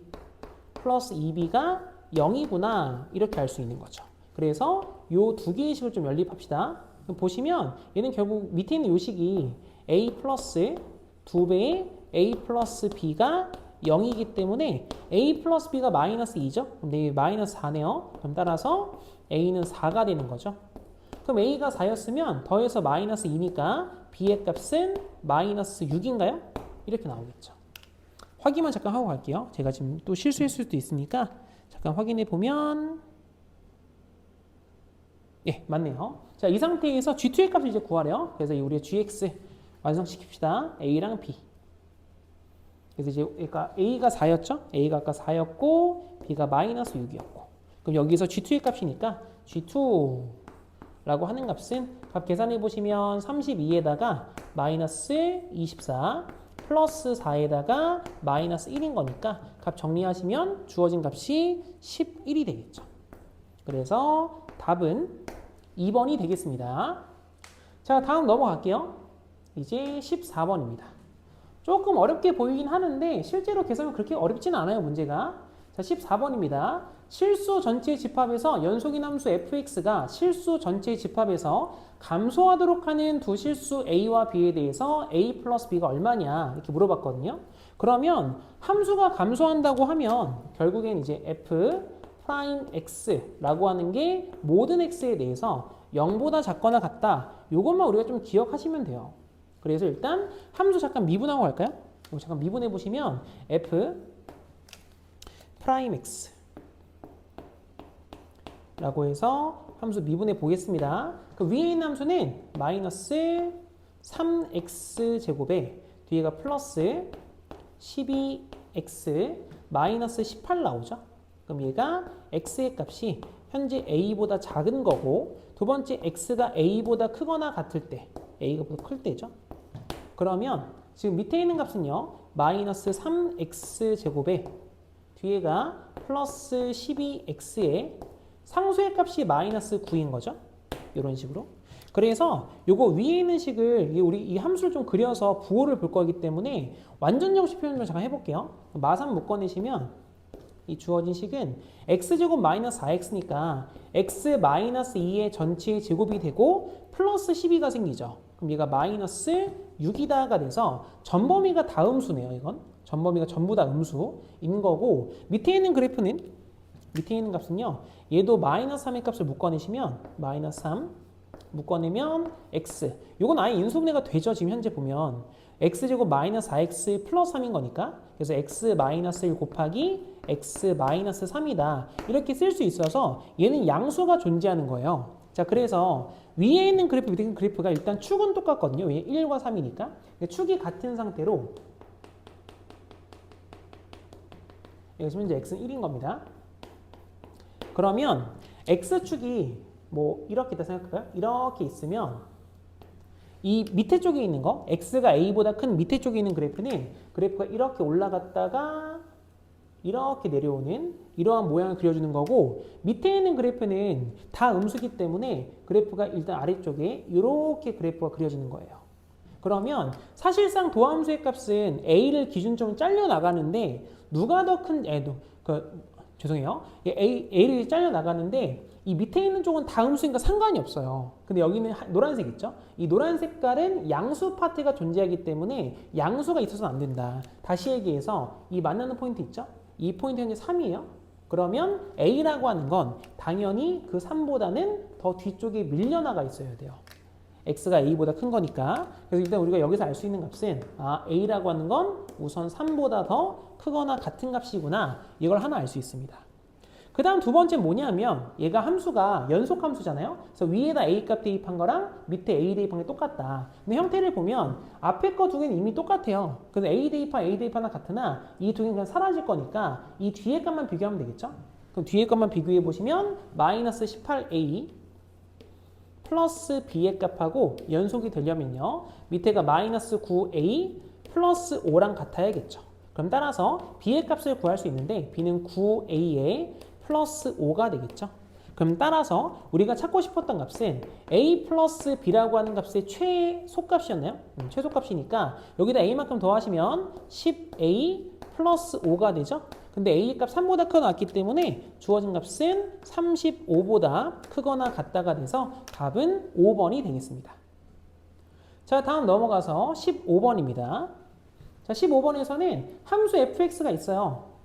[SPEAKER 1] 플러스 2B가 0이구나 이렇게 알 수 있는 거죠. 그래서 요 두 개의 식을 좀 연립합시다. 그럼 보시면 얘는 결국 밑에 있는 요 식이 A 플러스 2배의 A 플러스 B가 0이기 때문에 A 플러스 B가 마이너스 2죠. 그럼 네 마이너스 4네요. 그럼 따라서 A는 4가 되는 거죠. 그럼 A가 4였으면 더해서 마이너스 2니까 B의 값은 마이너스 6인가요? 이렇게 나오겠죠. 확인만 잠깐 하고 갈게요. 제가 지금 또 실수했을 수도 있으니까 잠깐 확인해 보면 예, 맞네요. 자, 이 상태에서 G2의 값을 이제 구하래요. 그래서 우리의 GX 완성시킵시다. A랑 B. 그래서 이제 A가 4였죠? A가 아까 4였고 B가 마이너스 6이었고 그럼 여기서 G2의 값이니까 G2라고 하는 값은 값 계산해 보시면 32에다가 마이너스 24 플러스 4에다가 마이너스 1인 거니까 값 정리하시면 주어진 값이 11이 되겠죠. 그래서 답은 2번이 되겠습니다. 자, 다음 넘어갈게요. 이제 14번입니다. 조금 어렵게 보이긴 하는데 실제로 계산은 그렇게 어렵진 않아요, 문제가. 자, 14번입니다. 실수 전체 집합에서 연속인 함수 fx가 실수 전체 집합에서 감소하도록 하는 두 실수 a와 b에 대해서 a 플러스 b가 얼마냐 이렇게 물어봤거든요. 그러면 함수가 감소한다고 하면 결국엔 이제 f 프라임 x라고 하는 게 모든 x에 대해서 0보다 작거나 같다. 이것만 우리가 좀 기억하시면 돼요. 그래서 일단 함수 잠깐 미분하고 갈까요? 잠깐 미분해 보시면 f 프라임 x 라고 해서 함수 미분해 보겠습니다. 그 위에 있는 함수는 마이너스 3x 제곱에 뒤에가 플러스 12x 마이너스 18 나오죠. 그럼 얘가 x의 값이 현재 a보다 작은 거고 두 번째 x가 a보다 크거나 같을 때 a가 보다 클 때죠. 그러면 지금 밑에 있는 값은요. 마이너스 3x 제곱에 뒤에가 플러스 12x에 상수의 값이 마이너스 9인 거죠. 이런 식으로. 그래서 요거 위에 있는 식을 우리 이 함수를 좀 그려서 부호를 볼 거기 때문에 완전 정식 표현을 잠깐 해볼게요. 마삼 묶어내시면 이 주어진 식은 x제곱 마이너스 4x니까 x 마이너스 2의 전체의 제곱이 되고 플러스 12가 생기죠. 그럼 얘가 마이너스 6이다가 돼서 전범위가 다 음수네요. 이건 전범위가 전부 다 음수인 거고 밑에 있는 그래프는 밑에 있는 값은요. 얘도 마이너스 3의 값을 묶어내시면 마이너스 3 묶어내면 x 이건 아예 인수분해가 되죠. 지금 현재 보면 x제곱 마이너스 4x 플러스 3인 거니까 그래서 x 마이너스 1 곱하기 x 마이너스 3이다 이렇게 쓸 수 있어서 얘는 양수가 존재하는 거예요. 자, 그래서 위에 있는 그래프 밑에 있는 그래프가 일단 축은 똑같거든요. 왜 1과 3이니까 축이 같은 상태로 여기서 현재 x는 1인 겁니다. 그러면 x축이 뭐 이렇게 있다 생각할까요? 이렇게 있으면 이 밑에 쪽에 있는 거 x가 a보다 큰 밑에 쪽에 있는 그래프는 그래프가 이렇게 올라갔다가 이렇게 내려오는 이러한 모양을 그려주는 거고 밑에 있는 그래프는 다 음수기 때문에 그래프가 일단 아래쪽에 이렇게 그래프가 그려지는 거예요. 그러면 사실상 도함수의 값은 a를 기준점으로 잘려 나가는데 누가 더 큰 죄송해요. A를 잘려 나가는데 이 밑에 있는 쪽은 다 함수니까 상관이 없어요. 근데 여기는 노란색 있죠? 이 노란 색깔은 양수 파트가 존재하기 때문에 양수가 있어서는 안 된다. 다시 얘기해서 이 만나는 포인트 있죠? 이 포인트 현재 3이에요. 그러면 A라고 하는 건 당연히 그 3보다는 더 뒤쪽에 밀려나가 있어야 돼요. X가 A보다 큰 거니까. 그래서 일단 우리가 여기서 알 수 있는 값은 A라고 하는 건 우선 3보다 더 크거나 같은 값이구나. 이걸 하나 알 수 있습니다. 그 다음 두 번째 뭐냐면 얘가 함수가 연속 함수잖아요. 그래서 위에다 A값 대입한 거랑 밑에 A 대입한 게 똑같다. 근데 형태를 보면 앞에 거 두 개는 이미 똑같아요. 그래서 A 대입하나 같으나 이 두 개는 그냥 사라질 거니까 이 뒤에 값만 비교하면 되겠죠. 그럼 뒤에 것만 비교해 보시면 마이너스 18A 플러스 B의 값하고 연속이 되려면요. 밑에가 마이너스 9A 플러스 5랑 같아야겠죠. 그럼 따라서 B의 값을 구할 수 있는데 B는 9A에 플러스 5가 되겠죠. 그럼 따라서 우리가 찾고 싶었던 값은 A 플러스 B라고 하는 값의 최소값이었나요? 최소값이니까 여기다 A만큼 더하시면 10A 플러스 5가 되죠. 근데 A 값 3보다 크거나 같기 때문에 주어진 값은 35보다 크거나 같다가 돼서 답은 5번이 되겠습니다. 자, 다음 넘어가서 15번입니다. 자, 15번에서는 함수 fx가 있어요.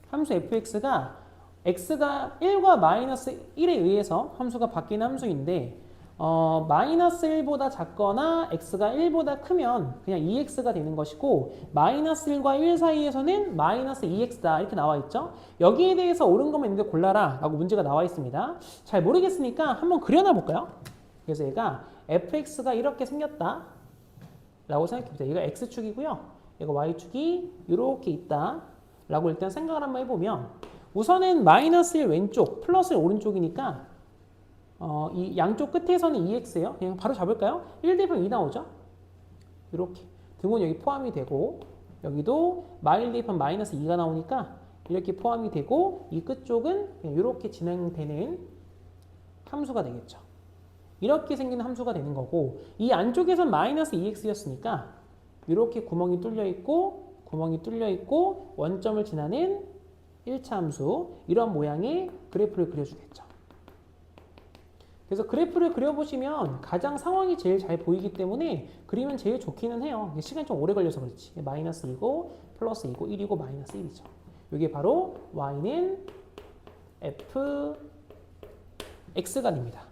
[SPEAKER 1] 함수 fx가 x가 1과 마이너스 1에 의해서 함수가 바뀌는 함수인데 마이너스 1보다 작거나 x가 1보다 크면 그냥 2x가 되는 것이고 마이너스 1과 1 사이에서는 마이너스 2x다 이렇게 나와 있죠. 여기에 대해서 옳은 것만 있는데 골라라 라고 문제가 나와 있습니다. 잘 모르겠으니까 한번 그려놔 볼까요? 그래서 얘가 fx가 이렇게 생겼다 라고 생각해보자. 얘가 x축이고요. 얘가 y축이 이렇게 있다 라고 일단 생각을 한번 해보면 우선은 마이너스 1 왼쪽 플러스 1 오른쪽이니까 이 양쪽 끝에서는 2x예요. 그냥 바로 잡을까요? 1 대입하면 2 나오죠? 이렇게 등은 여기 포함이 되고 여기도 마일 대입하면 마이너스 2가 나오니까 이렇게 포함이 되고 이 끝쪽은 그냥 이렇게 진행되는 함수가 되겠죠. 이렇게 생기는 함수가 되는 거고 이 안쪽에선 마이너스 2x였으니까 이렇게 구멍이 뚫려 있고 원점을 지나는 1차 함수 이런 모양의 그래프를 그려주겠죠. 그래서 그래프를 그려보시면 가장 상황이 제일 잘 보이기 때문에 그리면 제일 좋기는 해요. 시간이 좀 오래 걸려서 그렇지. 마이너스 2고 플러스 2고 1이고 마이너스 1이죠. 이게 바로 y는 fx가 됩니다.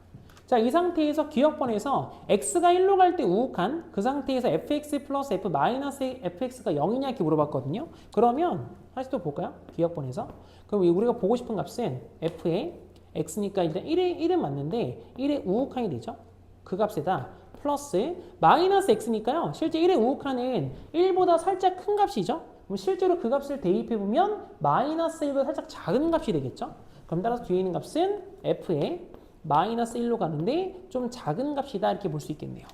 [SPEAKER 1] 자, 이 상태에서 기억번에서 x가 1로 갈 때 우극한 그 상태에서 fx 플러스 f 마이너스 fx가 0이냐 이렇게 물어봤거든요. 그러면 다시 또 볼까요? 기억번에서. 그럼 우리가 보고 싶은 값은 f의 x니까 일단 1은 맞는데 1의 우극한이 되죠. 그 값에다 플러스 마이너스 x니까요. 실제 1의 우극한은 1보다 살짝 큰 값이죠. 그럼 실제로 그 값을 대입해보면 마이너스 1보다 살짝 작은 값이 되겠죠. 그럼 따라서 뒤에 있는 값은 f의 마이너스 1로 가는데 좀 작은 값이다 이렇게 볼 수 있겠네요.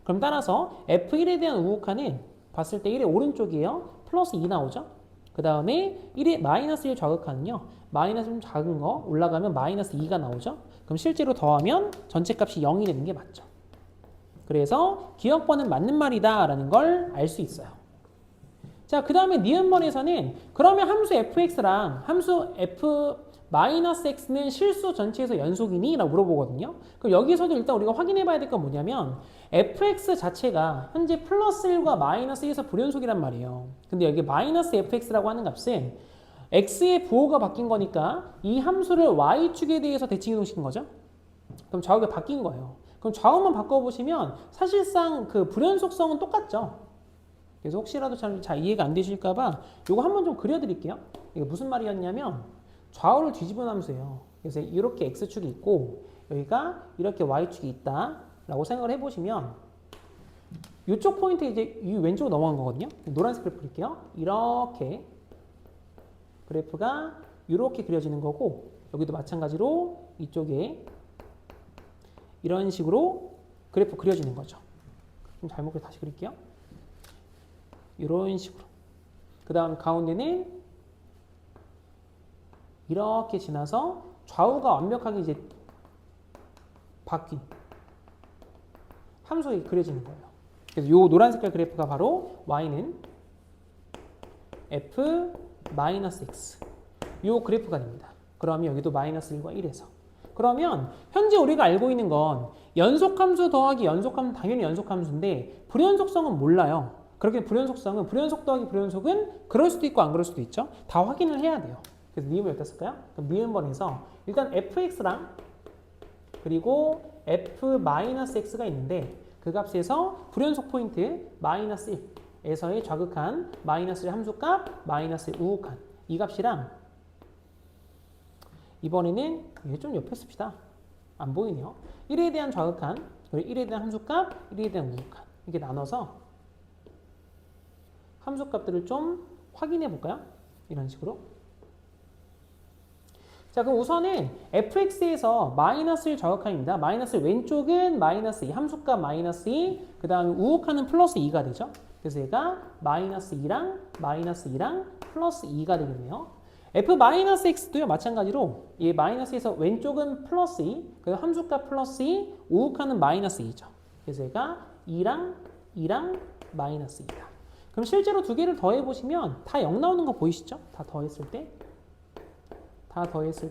[SPEAKER 1] 그럼 따라서 f1에 대한 우극한은 봤을 때 1의 오른쪽이에요. 플러스 2 나오죠. 그 다음에 1의 마이너스 1 좌극한은요. 마이너스 좀 작은 거 올라가면 마이너스 2가 나오죠. 그럼 실제로 더하면 전체 값이 0이 되는 게 맞죠. 그래서 기억번은 맞는 말이다 라는 걸 알 수 있어요. 자, 그 다음에 니은번에서는 그러면 함수 fx랑 함수 f 마이너스 x는 실수 전체에서 연속이니? 라고 물어보거든요. 그럼 여기서도 일단 우리가 확인해 봐야 될 건 뭐냐면 fx 자체가 현재 플러스 1과 마이너스 1에서 불연속이란 말이에요. 근데 여기 마이너스 fx라고 하는 값은 x의 부호가 바뀐 거니까 이 함수를 y축에 대해서 대칭이동시킨 거죠. 그럼 좌우가 바뀐 거예요. 그럼 좌우만 바꿔보시면 사실상 그 불연속성은 똑같죠. 그래서 혹시라도 잘 이해가 안 되실까봐 이거 한번 좀 그려드릴게요. 이게 무슨 말이었냐면 좌우를 뒤집은 함수예요. 그래서 이렇게 x축이 있고 여기가 이렇게 y축이 있다 라고 생각을 해보시면 이쪽 포인트 이제 이 왼쪽으로 넘어간 거거든요. 노란색 그래프 그릴게요. 이렇게 그래프가 이렇게 그려지는 거고 여기도 마찬가지로 이쪽에 이런 식으로 그래프 그려지는 거죠. 좀 잘못 그려 다시 그릴게요. 이런 식으로. 그 다음 가운데는 이렇게 지나서 좌우가 완벽하게 이제 바뀐 함수가 그려지는 거예요. 그래서 이 노란 색깔 그래프가 바로 y는 f 마이너스 x. 요 그래프가 됩니다. 그러면 여기도 마이너스 1과 1에서. 그러면 현재 우리가 알고 있는 건 연속함수 더하기 연속함수 당연히 연속함수인데 불연속성은 몰라요. 그렇게 불연속성은 불연속 더하기 불연속은 그럴 수도 있고 안 그럴 수도 있죠. 다 확인을 해야 돼요. 그래서 니은을 어디다 쓸까요? 그럼 니은번에서 일단 fx랑 그리고 f-x가 있는데 그 값에서 불연속 포인트 마이너스 1에서의 좌극한 마이너스 1 함수값 마이너스 1 우극한 이 값이랑 이번에는 얘 좀 옆에 씁시다. 안 보이네요. 1에 대한 좌극한 그리고 1에 대한 함수값 1에 대한 우극한 이렇게 나눠서 함수값들을 좀 확인해 볼까요? 이런 식으로. 자, 그럼 우선은 fx에서 마이너스 1 좌극한입니다. 마이너스 1 왼쪽은 마이너스 2, 함수값 마이너스 2, 그 다음에 우극한은 플러스 2가 되죠. 그래서 얘가 마이너스 2랑 마이너스 2랑 플러스 2가 되겠네요. f-x도요 마찬가지로 얘 마이너스에서 왼쪽은 플러스 2, 그리고 함수값 플러스 2, 우극한은 마이너스 2죠. 그래서 얘가 2랑 2랑 마이너스 2다. 그럼 실제로 두 개를 더해보시면 다 0 나오는 거 보이시죠? 다 더했을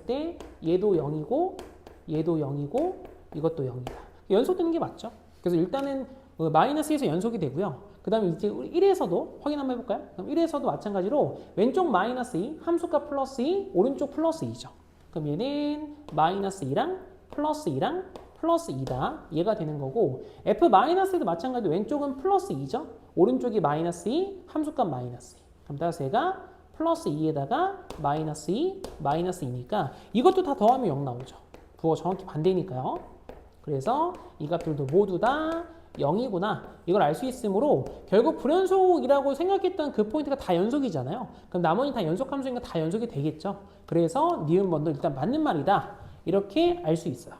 [SPEAKER 1] 때 얘도 0이고 얘도 0이고 이것도 0이다. 연속되는 게 맞죠? 그래서 일단은 마이너스에서 연속이 되고요. 그 다음에 이제 1에서도 확인 한번 해볼까요? 그럼 1에서도 마찬가지로 왼쪽 마이너스 2, 함수값 플러스 2, 오른쪽 플러스 2죠. 그럼 얘는 마이너스 2랑 플러스 2랑 플러스 2다. 얘가 되는 거고 f-에도 마찬가지로 왼쪽은 플러스 2죠. 오른쪽이 마이너스 2, 함수값 마이너스 2. 그럼 따라서 얘가 플러스 2에다가 마이너스 2, 마이너스 2니까 이것도 다 더하면 0 나오죠. 부호 정확히 반대니까요. 그래서 이 값들도 모두 다 0이구나. 이걸 알 수 있으므로 결국 불연속이라고 생각했던 그 포인트가 다 연속이잖아요. 그럼 나머지 다 연속함수니까 다 연속이 되겠죠. 그래서 니은번도 일단 맞는 말이다. 이렇게 알 수 있어요.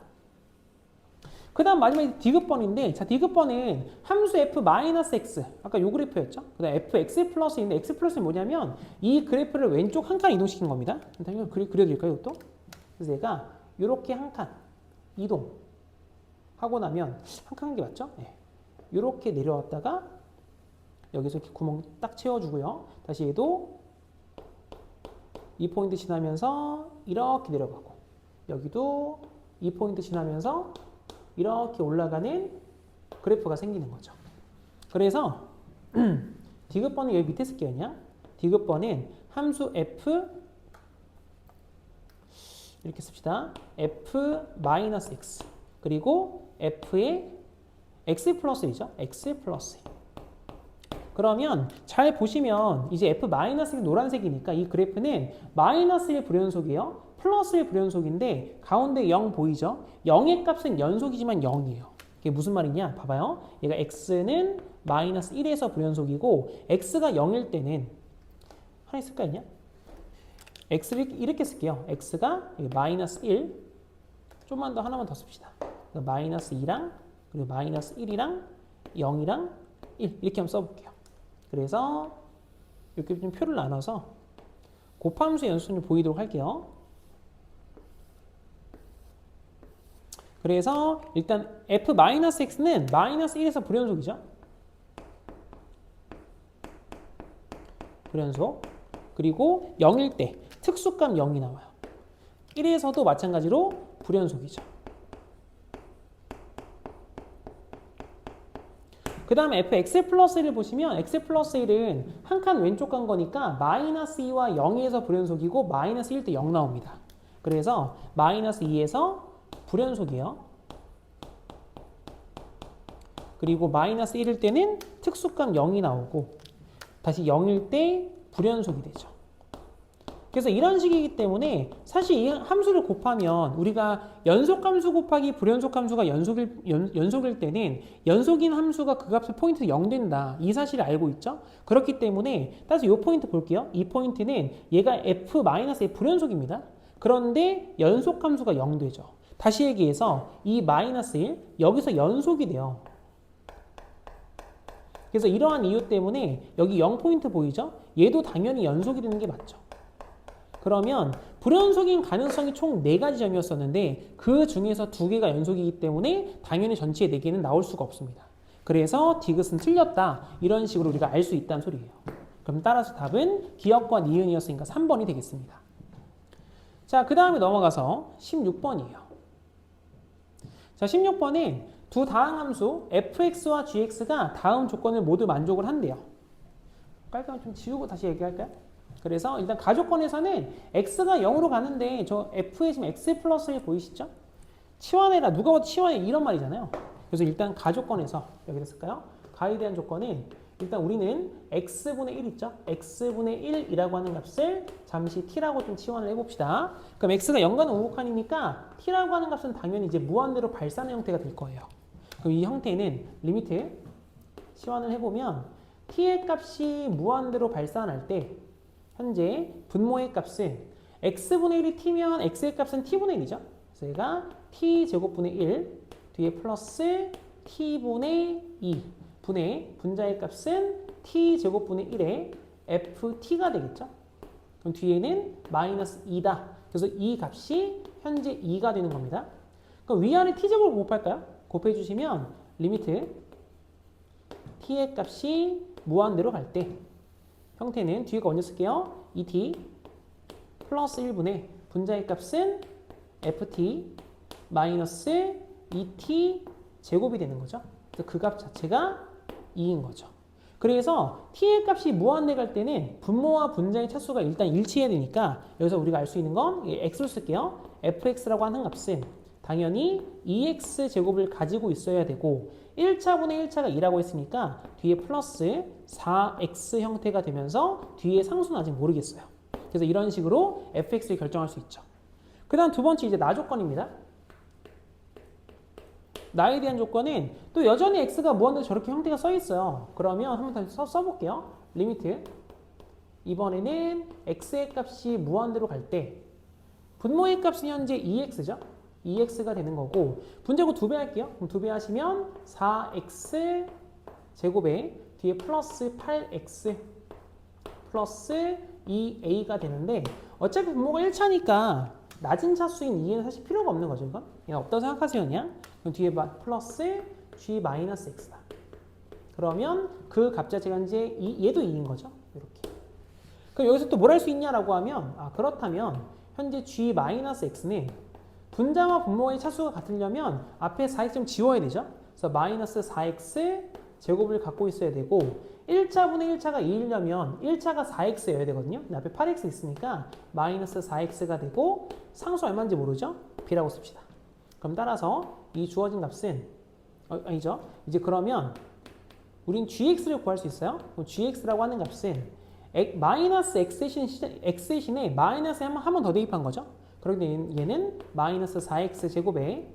[SPEAKER 1] 그 다음 마지막에 디귿번인데 자 디귿번은 함수 f-x 아까 요 그래프였죠. 그 다음 fx 플러스인데 x 플러스는 뭐냐면 이 그래프를 왼쪽 한 칸 이동시킨 겁니다. 일단 그려드릴까요 이것도? 그래서 얘가 요렇게 한 칸 이동하고 나면 한 칸 한 게 맞죠? 네. 요렇게 내려왔다가 여기서 이렇게 구멍 딱 채워주고요. 다시 얘도 이 포인트 지나면서 이렇게 내려가고 여기도 이 포인트 지나면서 이렇게 올라가는 그래프가 생기는 거죠. 그래서 디귿번은 여기 밑에 쓸게요. 그냥 디귿번은 함수 f 이렇게 씁시다. f-x 그리고 f의 x 플러스이죠. x 플러스. 그러면 잘 보시면 이제 f-이 노란색이니까 이 그래프는 마이너스 1 불연속이에요. 플러스 1 불연속인데 가운데 0 보이죠? 0의 값은 연속이지만 0이에요. 이게 무슨 말이냐? 봐봐요. 얘가 x는 마이너스 1에서 불연속이고 x가 0일 때는 하나 있을까 있냐? x를 이렇게 쓸게요. x가 마이너스 1 좀만 더 하나만 더 씁시다. 마이너스 2랑 그리고 마이너스 1이랑 0이랑 1 이렇게 한번 써볼게요. 그래서 이렇게 좀 표를 나눠서 곱함수 연수를 보이도록 할게요. 그래서 일단 f-x는 마이너스 1에서 불연속이죠. 불연속. 그리고 0일 때 특수값 0이 나와요. 1에서도 마찬가지로 불연속이죠. 그 다음에 fx 플러스 1을 보시면 x 플러스 1은 한 칸 왼쪽 간 거니까 마이너스 2와 0에서 불연속이고 마이너스 1 때 0 나옵니다. 그래서 마이너스 2에서 불연속이에요. 그리고 마이너스 1일 때는 특수값 0이 나오고 다시 0일 때 불연속이 되죠. 그래서 이런 식이기 때문에 사실 이 함수를 곱하면 우리가 연속함수 곱하기 불연속함수가 연속일 때는 연속인 함수가 그 값의 포인트 0 된다. 이 사실을 알고 있죠. 그렇기 때문에 따라서 이 포인트 볼게요. 이 포인트는 얘가 f-의 불연속입니다. 그런데 연속함수가 0 되죠. 다시 얘기해서 이 마이너스 1 여기서 연속이 돼요. 그래서 이러한 이유 때문에 여기 0포인트 보이죠? 얘도 당연히 연속이 되는 게 맞죠. 그러면 불연속인 가능성이 총 4가지 점이었었는데 그 중에서 2개가 연속이기 때문에 당연히 전체 4개는 나올 수가 없습니다. 그래서 디귿은 틀렸다. 이런 식으로 우리가 알 수 있다는 소리예요. 그럼 따라서 답은 기역과 니은이었으니까 3번이 되겠습니다. 자, 그 다음에 넘어가서 16번이에요. 자, 16번은 두 다항함수 fx와 gx가 다음 조건을 모두 만족을 한대요. 깔끔하게 좀 지우고 다시 얘기할까요? 그래서 일단 가조건에서는 x가 0으로 가는데 저 f에 지금 x 플러스 1 보이시죠? 치환해라. 누가 봐도 치환해 이런 말이잖아요. 그래서 일단 가조건에서 여기다 쓸까요? 가에 대한 조건은 일단 우리는 x분의 1 있죠? x분의 1이라고 하는 값을 잠시 t라고 좀 치환을 해봅시다. 그럼 x가 0과는 우극한이니까 t라고 하는 값은 당연히 이제 무한대로 발산의 형태가 될 거예요. 그럼 이 형태는 리미트 치환을 해보면 t의 값이 무한대로 발산할 때 현재 분모의 값은 x분의 1이 t면 x의 값은 t분의 1이죠. 그래서 얘가 t제곱분의 1 뒤에 플러스 t분의 2 분의 분자의 값은 t제곱분의 1에 ft가 되겠죠. 그럼 뒤에는 마이너스 2다. 그래서 이 값이 현재 2가 되는 겁니다. 그럼 위아래 t제곱을 곱할까요? 곱해주시면 리미트 t의 값이 무한대로 갈 때 형태는 뒤에 거 먼저 쓸게요. 2t 플러스 1분의 분자의 값은 ft 마이너스 2t 제곱이 되는 거죠. 그 값 자체가 2인 거죠. 그래서 t의 값이 무한대 갈 때는 분모와 분자의 차수가 일단 일치해야 되니까 여기서 우리가 알 수 있는 건 x로 쓸게요. fx라고 하는 값은 당연히 2x 제곱을 가지고 있어야 되고 1차분의 1차가 2라고 했으니까 뒤에 플러스 4x 형태가 되면서 뒤에 상수는 아직 모르겠어요. 그래서 이런 식으로 fx를 결정할 수 있죠. 그 다음 두 번째 이제 나 조건입니다. 나에 대한 조건은 또 여전히 x가 무한대로 저렇게 형태가 써 있어요. 그러면 한번 다시 써볼게요. 리미트 이번에는 x의 값이 무한대로 갈 때 분모의 값은 현재 2x죠. 2x가 되는 거고 분자고 2배 할게요. 그럼 2배 하시면 4x 제곱에 뒤에 플러스 8x 플러스 2a가 되는데 어차피 분모가 1차니까 낮은 차수인 2에는 사실 필요가 없는 거죠. 이건 그냥 없다고 생각하세요. 그냥 그럼 뒤에 플러스 g 마이너스 x다. 그러면 그 값 자체가 이제 얘도 2인 거죠. 이렇게. 그럼 여기서 또 뭘 할 수 있냐라고 하면 그렇다면 현재 g 마이너스 x는 분자와 분모의 차수가 같으려면 앞에 4x 좀 지워야 되죠. 그래서 마이너스 4x 제곱을 갖고 있어야 되고 1차분의 1차가 2이려면 1차가 4x여야 되거든요. 근데 앞에 8x 있으니까 마이너스 4x가 되고 상수 얼마인지 모르죠? b라고 씁시다. 그럼 따라서 이 주어진 값은 아니죠. 이제 그러면 우린 gx를 구할 수 있어요. 그럼 gx라고 하는 값은 마이너스 x 대신에 마이너스 한 번 더 대입한 거죠. 그런데 얘는 마이너스 4x 제곱에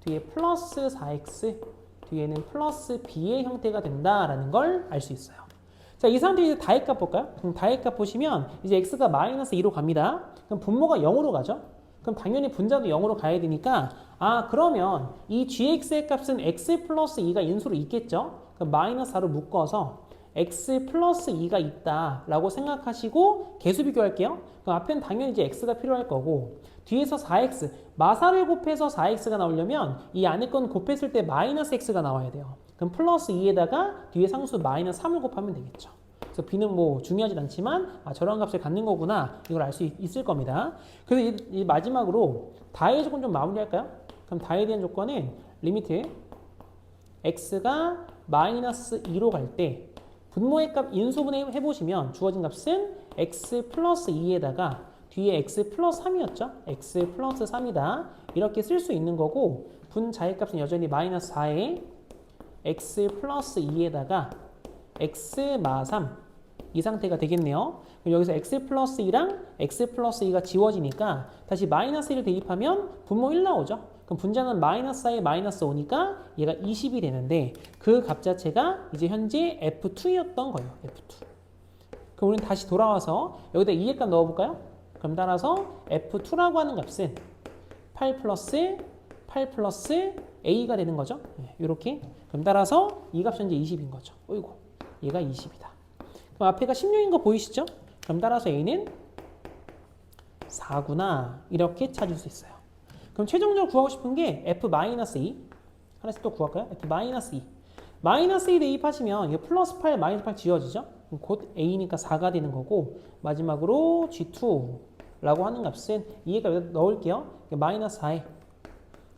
[SPEAKER 1] 뒤에 플러스 4x 뒤에는 플러스 b의 형태가 된다라는 걸 알 수 있어요. 자, 이 상태에 이제 다의 값 볼까요? 그럼 다의 값 보시면 이제 x가 마이너스 2로 갑니다. 그럼 분모가 0으로 가죠? 그럼 당연히 분자도 0으로 가야 되니까 그러면 이 gx의 값은 x 플러스 2가 인수로 있겠죠? 그럼 마이너스 4로 묶어서 x 플러스 2가 있다라고 생각하시고 개수 비교할게요. 그럼 앞에는 당연히 이제 x가 필요할 거고 뒤에서 4x 마사를 곱해서 4x가 나오려면 이 안에 건 곱했을 때 마이너스 x가 나와야 돼요. 그럼 플러스 2에다가 뒤에 상수 마이너스 3을 곱하면 되겠죠. 그래서 b는 뭐 중요하진 않지만 저런 값을 갖는 거구나 이걸 알 수 있을 겁니다. 그래서 이 마지막으로 다의 조건 좀 마무리할까요? 그럼 다에 대한 조건은 리미트 x가 마이너스 2로 갈 때 분모의 값 인수분해 해보시면 주어진 값은 x 플러스 2에다가 뒤에 x 플러스 3이었죠? x 플러스 3이다. 이렇게 쓸 수 있는 거고 분자의 값은 여전히 마이너스 4에 x 플러스 2에다가 x 마 3 이 상태가 되겠네요. 그럼 여기서 x 플러스 2랑 x 플러스 2가 지워지니까 다시 마이너스 1을 대입하면 분모 1 나오죠? 그럼 분자는 마이너스 4에 마이너스 5니까 얘가 20이 되는데 그 값 자체가 이제 현재 F2였던 거예요. F2. 그럼 우리는 다시 돌아와서 여기다 2의 값 넣어볼까요? 그럼 따라서 F2라고 하는 값은 8 플러스 A가 되는 거죠. 이렇게. 그럼 따라서 이 값이 현재 20인 거죠. 어이구, 얘가 20이다. 그럼 앞에가 16인 거 보이시죠? 그럼 따라서 A는 4구나. 이렇게 찾을 수 있어요. 그럼 최종적으로 구하고 싶은 게 F-2 하나씩 또 구할까요? F-2 마이너스 2 대입하시면 이게 플러스 8 마이너스 8 지워지죠? 곧 a니까 4가 되는 거고 마지막으로 g2라고 하는 값은 2의 값 여기다 넣을게요. 마이너스 4에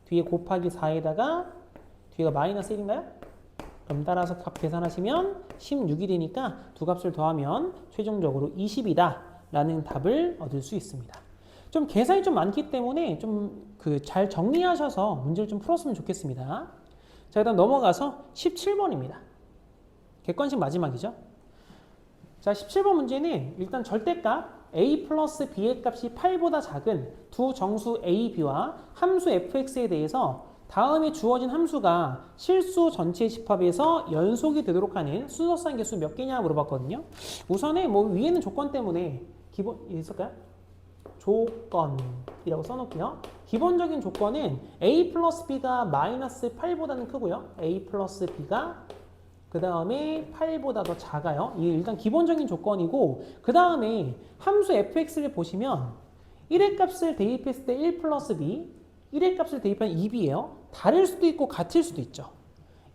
[SPEAKER 1] 뒤에 곱하기 4에다가 뒤가 마이너스 1인가요? 그럼 따라서 값 계산하시면 16이 되니까 두 값을 더하면 최종적으로 20이다 라는 답을 얻을 수 있습니다. 좀 계산이 좀 많기 때문에 좀 잘 정리하셔서 문제를 좀 풀었으면 좋겠습니다. 자, 그다음 넘어가서 17번입니다. 객관식 마지막이죠. 자, 17번 문제는 일단 절대값 a 플러스 b의 값이 8보다 작은 두 정수 a, b와 함수 fx에 대해서 다음에 주어진 함수가 실수 전체 집합에서 연속이 되도록 하는 순서상 개수 몇 개냐 물어봤거든요. 우선에 뭐 위에는 조건 때문에 기본 있을까요? 조건이라고 써놓을게요. 기본적인 조건은 a 플러스 b가 마이너스 8보다는 크고요. a 플러스 b가 그 다음에 8보다 더 작아요. 이게 일단 기본적인 조건이고 그 다음에 함수 fx를 보시면 1의 값을 대입했을 때 1 플러스 b 1의 값을 대입하면 2b예요. 다를 수도 있고 같을 수도 있죠.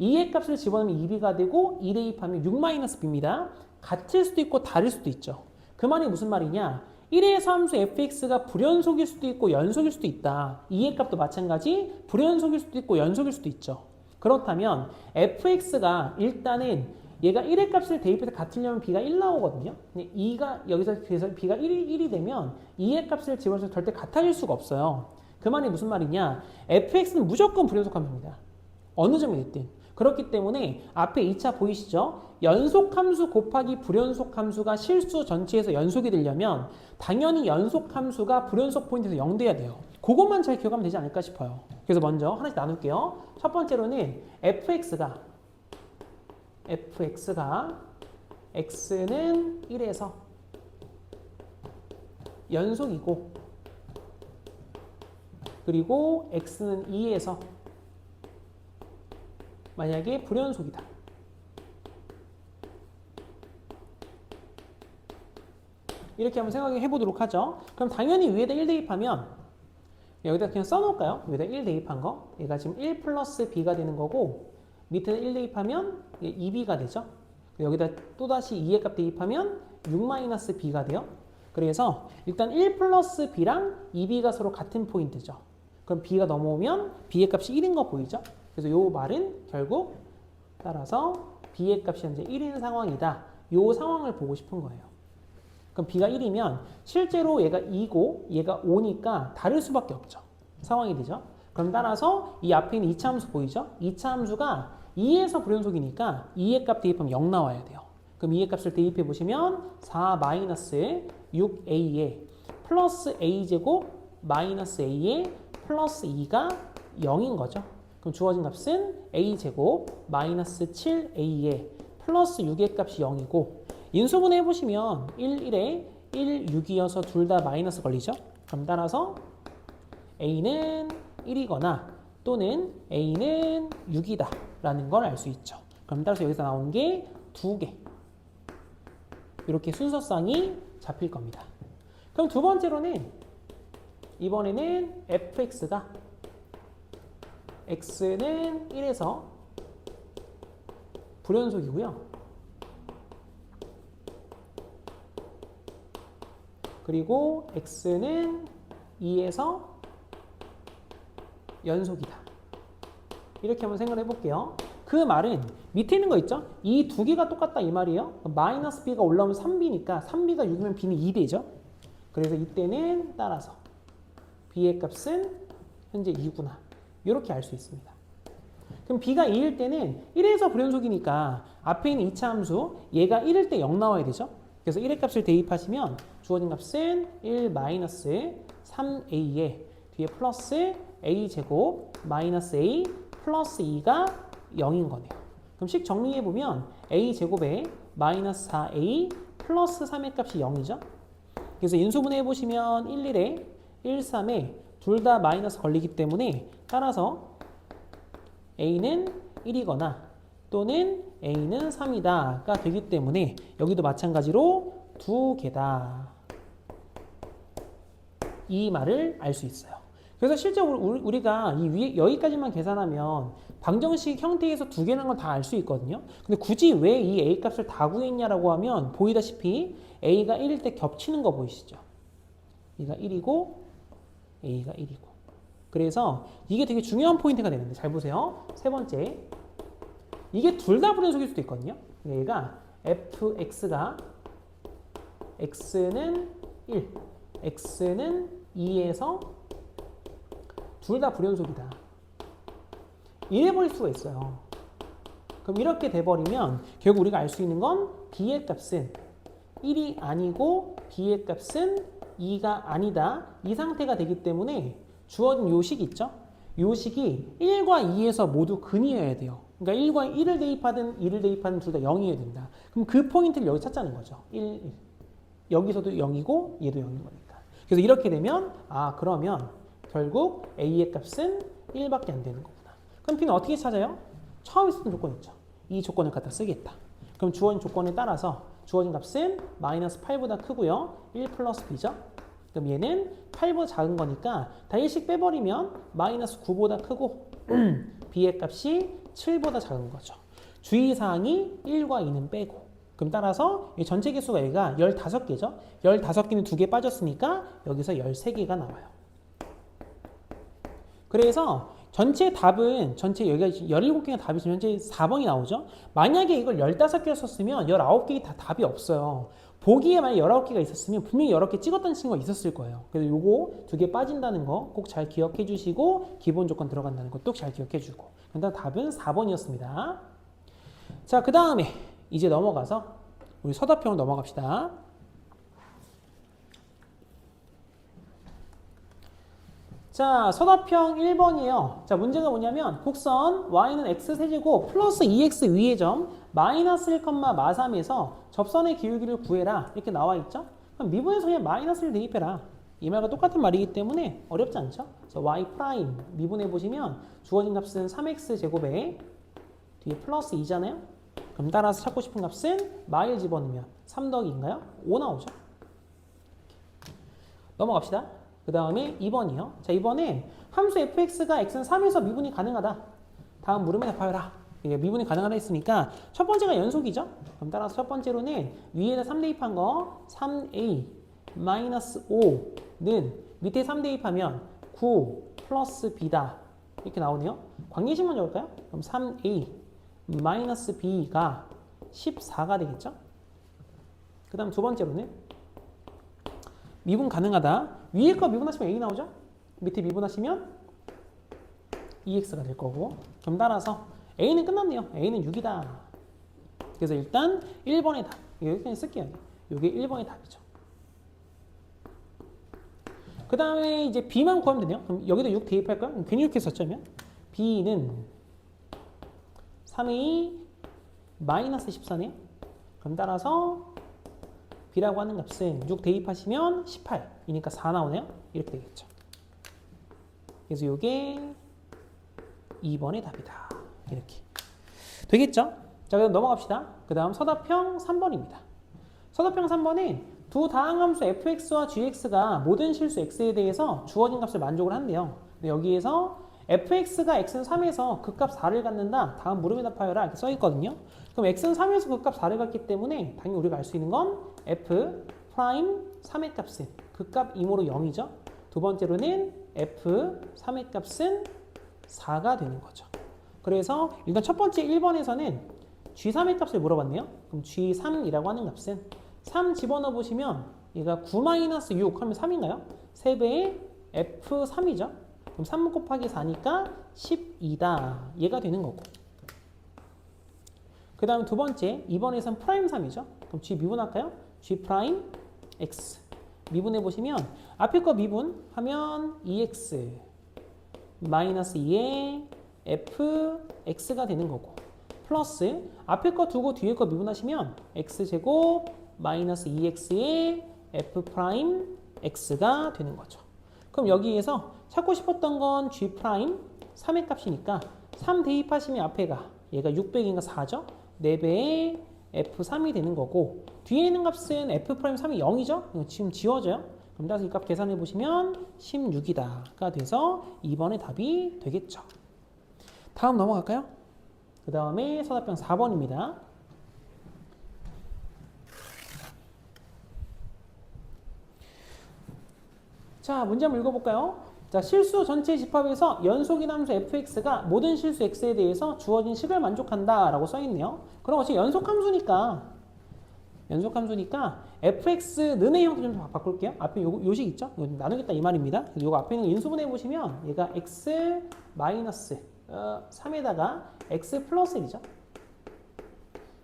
[SPEAKER 1] 2의 값을 집어넣으면 2b가 되고 2 대입하면 6 마이너스 b입니다. 같을 수도 있고 다를 수도 있죠. 그 말이 무슨 말이냐? 1의 함수 fx가 불연속일 수도 있고 연속일 수도 있다. 2의 값도 마찬가지 불연속일 수도 있고 연속일 수도 있죠. 그렇다면 fx가 일단은 얘가 1의 값을 대입해서 같으려면 b가 1 나오거든요. 근데 2가 여기서 그래서 b가 1이 되면 2의 값을 집어넣어서 절대 같아질 수가 없어요. 그 말이 무슨 말이냐? fx는 무조건 불연속함수입니다. 어느 점이 됐든. 그렇기 때문에 앞에 2차 보이시죠? 연속함수 곱하기 불연속함수가 실수 전체에서 연속이 되려면 당연히 연속함수가 불연속 포인트에서 0 돼야 돼요. 그것만 잘 기억하면 되지 않을까 싶어요. 그래서 먼저 하나씩 나눌게요. 첫 번째로는 fx가 x는 1에서 연속이고 그리고 x는 2에서 만약에 불연속이다. 이렇게 한번 생각해 보도록 하죠. 그럼 당연히 위에다 1 대입하면 여기다 그냥 써놓을까요? 위에다 1 대입한 거. 얘가 지금 1 플러스 b가 되는 거고 밑에는 1 대입하면 2b가 되죠. 여기다 또다시 2의 값 대입하면 6 마이너스 b가 돼요. 그래서 일단 1 플러스 b랑 2b가 서로 같은 포인트죠. 그럼 b가 넘어오면 b의 값이 1인 거 보이죠? 그래서 요 말은 결국 따라서 b의 값이 현재 1인 상황이다. 요 상황을 보고 싶은 거예요. 그럼 b가 1이면 실제로 얘가 2고 얘가 5니까 다를 수밖에 없죠. 상황이 되죠. 그럼 따라서 이 앞에 있는 2차 함수 보이죠? 2차 함수가 2에서 불연속이니까 2의 값 대입하면 0 나와야 돼요. 그럼 2의 값을 대입해 보시면 4 마이너스 6a에 플러스 a제곱 마이너스 a에 플러스 2가 0인 거죠. 그럼 주어진 값은 a제곱 마이너스 7a에 플러스 6의 값이 0이고 인수분해 해보시면 1, 1에 1, 6이어서 둘 다 마이너스 걸리죠. 그럼 따라서 a는 1이거나 또는 a는 6이다 라는 걸 알 수 있죠. 그럼 따라서 여기서 나온 게 2개 이렇게 순서상이 잡힐 겁니다. 그럼 두 번째로는 이번에는 fx가 x는 1에서 불연속이고요. 그리고 x는 2에서 연속이다. 이렇게 한번 생각을 해볼게요. 그 말은 밑에 있는 거 있죠? 이 두 개가 똑같다 이 말이에요. 마이너스 b가 올라오면 3b니까 3b가 6이면 b는 2되죠. 그래서 이때는 따라서 b의 값은 현재 2구나. 이렇게 알 수 있습니다. 그럼 b가 2일 때는 1에서 불연속이니까 앞에 있는 2차 함수 얘가 1일 때 0 나와야 되죠. 그래서 1의 값을 대입하시면 주어진 값은 1 마이너스 3a에 뒤에 플러스 a제곱 마이너스 a 플러스 2가 0인 거네요. 그럼 식 정리해보면 a제곱에 마이너스 4a 플러스 3의 값이 0이죠. 그래서 인수분해 해보시면 1, 1에 1, 3에 둘 다 마이너스 걸리기 때문에 따라서 a는 1이거나 또는 a는 3이다가 되기 때문에 여기도 마찬가지로 2개다. 이 말을 알 수 있어요. 그래서 실제 우리가 이 위에 여기까지만 계산하면 방정식 형태에서 두 개라는 걸 다 알 수 있거든요. 근데 굳이 왜 이 a 값을 다 구했냐라고 하면 보이다시피 a가 1일 때 겹치는 거 보이시죠? 얘가 1이고 a가 1이고. 그래서 이게 되게 중요한 포인트가 되는데 잘 보세요. 세 번째, 이게 둘 다 불연속일 수도 있거든요. 얘가 fx가 x는 1, x는 2에서 둘 다 불연속이다. 이래 버릴 수가 있어요. 그럼 이렇게 돼버리면 결국 우리가 알 수 있는 건 b의 값은 1이 아니고 b의 값은 2가 아니다. 이 상태가 되기 때문에 주어진 요 식 있죠? 요 식이 1과 2에서 모두 근이어야 돼요. 그러니까 1과 1을 대입하든 2를 대입하든 둘 다 0이어야 된다. 그럼 그 포인트를 여기 찾자는 거죠. 1. 여기서도 0이고 얘도 0인 거니까. 그래서 이렇게 되면 그러면 결국 a의 값은 1밖에 안 되는 거구나. 그럼 b는 어떻게 찾아요? 처음에 쓰던 조건 있죠. 이 조건을 갖다 쓰겠다. 그럼 주어진 조건에 따라서 주어진 값은 마이너스 8보다 크고요. 1 플러스 b죠. 그럼 얘는 8보다 작은 거니까 다 1씩 빼버리면 마이너스 9보다 크고 b의 값이 7보다 작은 거죠. 주의사항이 1과 2는 빼고. 그럼 따라서 이 전체 개수가 여기가 15개죠. 15개는 2개 빠졌으니까 여기서 13개가 나와요. 그래서 전체 답은 여기가 17개가 답이 지금 현재 4번이 나오죠. 만약에 이걸 15개를 썼으면 19개가 다 답이 없어요. 보기에 만약 19개가 있었으면 분명히 여러 개 찍었던 친구가 있었을 거예요. 그래서 요거 2개 빠진다는 거 꼭 잘 기억해 주시고 기본 조건 들어간다는 거 또 잘 기억해 주고. 일단 답은 4번이었습니다. 자, 그 다음에 이제 넘어가서 우리 서답형으로 넘어갑시다. 자, 서답형 1번이에요. 자, 문제가 뭐냐면 곡선 y는 x세제곱 플러스 2x 위의 점 마이너스 1, 마3에서 접선의 기울기를 구해라 이렇게 나와 있죠. 그럼 미분에서 그냥 마이너스를 대입해라. 이 말과 똑같은 말이기 때문에 어렵지 않죠. 그래서 y 프라임 미분해 보시면 주어진 값은 3x 제곱에 뒤에 플러스 2잖아요. 그럼 따라서 찾고 싶은 값은 마일 집어넣으면 3 더하기 2인가요? 5 나오죠. 넘어갑시다. 그 다음에 2번이요. 자, 이번엔 함수 fx가 x는 3에서 미분이 가능하다. 다음 물음에 답하여라. 미분이 가능하다 했으니까 첫 번째가 연속이죠. 그럼 따라서 첫 번째로는 위에다 3 대입한 거 3a 마이너스 5는 밑에 3 대입하면 9 플러스 b다. 이렇게 나오네요. 관계식 먼저 볼까요? 그럼 3a 마이너스 b가 14가 되겠죠. 그 다음 두 번째로는 미분 가능하다. 위에 거 미분하시면 a 나오죠? 밑에 미분하시면 2x가 될 거고. 그럼 따라서 a는 끝났네요. a는 6이다. 그래서 일단 1번의 답. 여기 그냥 쓸게요. 이게 1번의 답이죠. 그 다음에 이제 b만 구하면 되네요. 그럼 여기도 6 대입할까요? 그럼 괜히 이렇게 썼자면 b는 3a 마이너스 14네요. 그럼 따라서 b라고 하는 값은 6 대입하시면 18이니까 4 나오네요. 이렇게 되겠죠. 그래서 이게 2번의 답이다. 이렇게 되겠죠. 자, 그럼 넘어갑시다. 그 다음 서답형 3번입니다. 서답형 3번은 두 다항함수 fx와 gx가 모든 실수 x에 대해서 주어진 값을 만족을 한대요. 근데 여기에서 fx가 x는 3에서 극값 4를 갖는다. 다음 물음에 답하여라 이렇게 써있거든요. 그럼 x는 3에서 극값 4를 갖기 때문에 당연히 우리가 알 수 있는 건 f 프라임 3의 값은 극값 2모로 0이죠. 두 번째로는 f 3의 값은 4가 되는 거죠. 그래서 일단 첫 번째 1번에서는 g3의 값을 물어봤네요. 그럼 g3이라고 하는 값은 3 집어넣어 보시면 얘가 9-6 하면 3인가요? 3배의 f3이죠. 그럼 3 곱하기 4니까 12다. 얘가 되는 거고. 그 다음 두 번째 2번에서는 프라임 3이죠. 그럼 g 미분할까요? g 프라임 x 미분해 보시면 앞에 거 미분하면 2x 마이너스 2의 fx가 되는 거고 플러스 앞에 거 두고 뒤에 거 미분하시면 x제곱 마이너스 2x의 f 프라임 x가 되는 거죠. 그럼 여기에서 찾고 싶었던 건 g 프라임 3의 값이니까 3 대입하시면 앞에가 얘가 600인가 4죠. 4배의 f3이 되는 거고 뒤에 있는 값은 f 프라임 3이 0이죠. 지금 지워져요. 그럼 따라서 이 값 계산해 보시면 16이다가 돼서 2번의 답이 되겠죠. 다음 넘어갈까요? 그 다음에 서답형 4번입니다. 자, 문제 한번 읽어볼까요? 자, 실수 전체 집합에서 연속인 함수 fx가 모든 실수 x에 대해서 주어진 식을 만족한다 라고 써있네요. 그럼 어차피 연속함수니까 fx는의 형태 좀 바꿀게요. 앞에 요식 있죠? 이거 나누겠다 이 말입니다. 그래서 요거 앞에 있는 거 인수분해 보시면 얘가 x 마이너스 3에다가 x 플러스 1이죠.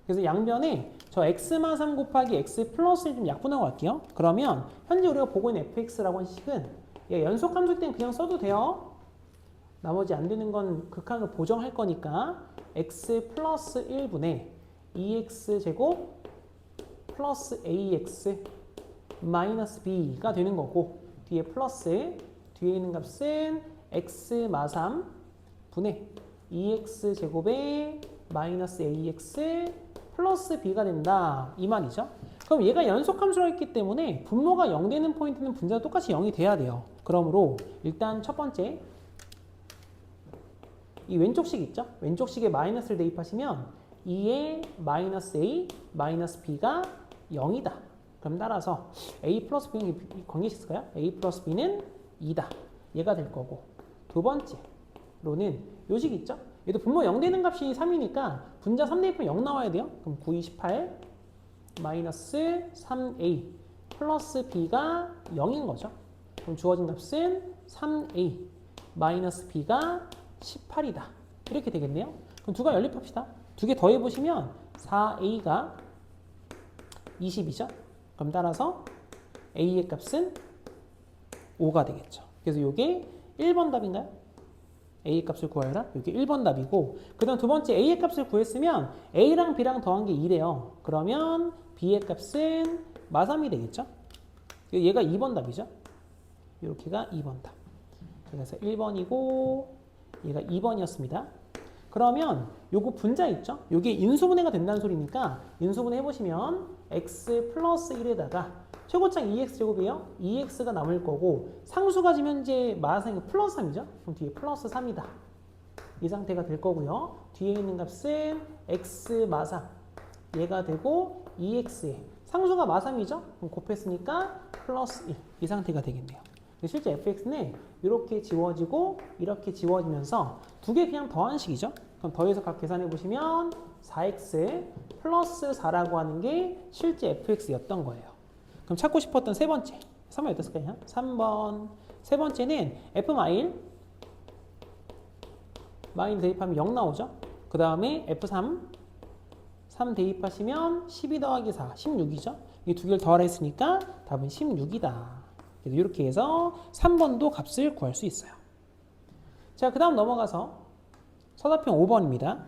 [SPEAKER 1] 그래서 양변에 저 x마 3 곱하기 x 플러스를 좀 약분하고 갈게요. 그러면 현재 우리가 보고 있는 fx라고 하는 식은 연속 함수 때는 그냥 써도 돼요. 나머지 안 되는 건 극한으로 보정할 거니까 x 플러스 1분의 2x 제곱 플러스 ax 마이너스 b가 되는 거고 뒤에 플러스 뒤에 있는 값은 x 마 3 분의 2x 제곱에 마이너스 ax 플러스 b가 된다 이 말이죠. 그럼 얘가 연속함수로 했기 때문에 분모가 0 되는 포인트는 분자가 똑같이 0이 돼야 돼요. 그러므로 일단 첫 번째 이 왼쪽식 있죠? 왼쪽식에 마이너스를 대입하시면 2의 마이너스 a 마이너스 b가 0이다. 그럼 따라서 a 플러스 b는 관계식 쓸까요? a 플러스 b는 2다. 얘가 될 거고 두 번째로는 요식 있죠? 얘도 분모 0 되는 값이 3이니까 분자 3 대입하면 0 나와야 돼요. 그럼 9, 28 마이너스 3a 플러스 b가 0인 거죠. 그럼 주어진 값은 3a 마이너스 b가 18이다. 이렇게 되겠네요. 그럼 두 가 연립합시다. 두 개 더해보시면 4a가 20이죠. 그럼 따라서 a의 값은 5가 되겠죠. 그래서 이게 1번 답인가요? a의 값을 구하여라. 이게 1번 답이고 그 다음 두 번째 a의 값을 구했으면 a랑 b랑 더한 게 2래요. 그러면 b의 값은 마3이 되겠죠. 얘가 2번 답이죠. 이렇게가 2번 답. 그래서 1번이고 얘가 2번이었습니다. 그러면 요거 분자 있죠? 요게 인수분해가 된다는 소리니까 인수분해 해보시면 x 플러스 1에다가 최고창 2x제곱이에요. 2x가 남을 거고 상수가 지금 현재 마상이 플러스 3이죠? 그럼 뒤에 플러스 3이다. 이 상태가 될 거고요. 뒤에 있는 값은 x 마상 얘가 되고 2x에 상수가 마3이죠? 그럼 곱했으니까 플러스 1. 이 상태가 되겠네요. 실제 fx는 이렇게 지워지고 이렇게 지워지면서 두 개 그냥 더한 식이죠. 그럼 더해서 각 계산해 보시면 4x 플러스 4라고 하는 게 실제 fx였던 거예요. 그럼 찾고 싶었던 세 번째 3번 어땠을까요? 3번 세 번째는 f 마일 대입하면 0 나오죠. 그 다음에 f3 3 대입하시면 12 더하기 4 16이죠. 이 두 개를 더하라 했으니까 답은 16이다. 이렇게 해서 3번도 값을 구할 수 있어요. 자, 그 다음 넘어가서 서답형 5번입니다.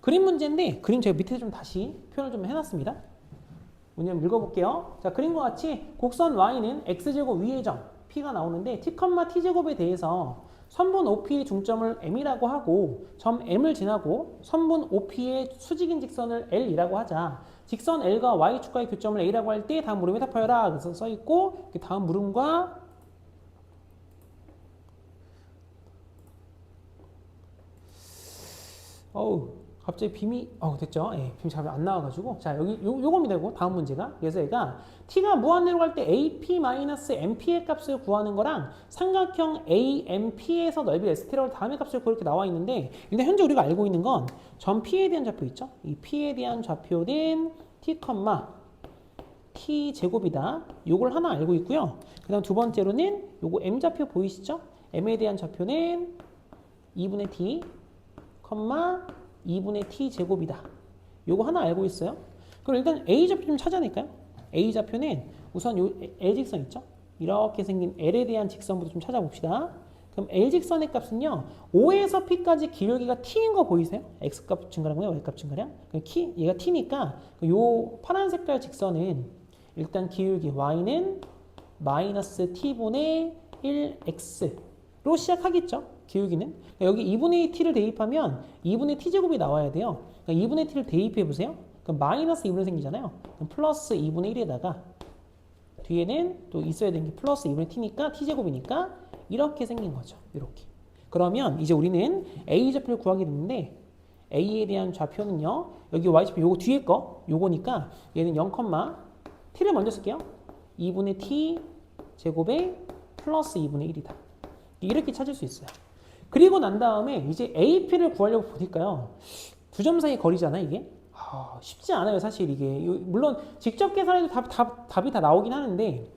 [SPEAKER 1] 그림 문제인데 그림 제가 밑에 좀 다시 표현을 좀 해놨습니다. 문제 한번 읽어볼게요. 자, 그림과 같이 곡선 y는 x제곱 위의 점 p가 나오는데 t, t제곱에 대해서 선분 OP의 중점을 m이라고 하고 점 m을 지나고 선분 OP의 수직인 직선을 L이라고 하자. 직선 L과 Y축과의 교점을 A라고 할 때 다음 물음에 답하여라. 그래서 써있고 다음 물음과 갑자기 빔이 됐죠? 예, 빔이 잘 안 나와가지고 자 여기 요겁니다. 이거 다음 문제가 그래서 얘가 t가 무한대로 갈 때 AP-MP의 값을 구하는 거랑 삼각형 AMP에서 넓이 ST라고 다음의 값을 구할 이렇게 나와 있는데 일단 현재 우리가 알고 있는 건 점 P에 대한 좌표 있죠? 이 P에 대한 좌표는 t, t 제곱이다. 요걸 하나 알고 있고요. 그 다음 두 번째로는 요거 M 좌표 보이시죠? M에 대한 좌표는 2분의 t, 2분의 t 제곱이다. 요거 하나 알고 있어요. 그럼 일단 A 좌표 좀 찾아낼까요? A 좌표는 우선 요 L직선 있죠? 이렇게 생긴 L에 대한 직선부터 좀 찾아봅시다. 그럼 L직선의 값은요. O에서 P까지 기울기가 T인 거 보이세요? X값 증가량 거예요? Y값 증가량? 얘가 T니까 요 파란 색깔 직선은 일단 기울기 Y는 마이너스 T분의 1X로 시작하겠죠? 기울기는. 여기 2분의 t를 대입하면 2분의 t제곱이 나와야 돼요. 그러니까 2분의 t를 대입해 보세요. 그럼 마이너스 2분의 생기잖아요. 그럼 플러스 2분의 1에다가 뒤에는 또 있어야 되는 게 플러스 2분의 t니까 t제곱이니까 이렇게 생긴 거죠. 이렇게. 그러면 이제 우리는 a좌표를 구하게 됐는데 a에 대한 좌표는요. 여기 y좌표 요거 뒤에 거 요거니까 얘는 0, t를 먼저 쓸게요. 2분의 t 제곱에 플러스 2분의 1이다. 이렇게 찾을 수 있어요. 그리고 난 다음에 이제 AP를 구하려고 보니까요. 두 점 사이 거리잖아, 이게. 쉽지 않아요, 사실 이게. 물론 직접 계산해도 답이 다 나오긴 하는데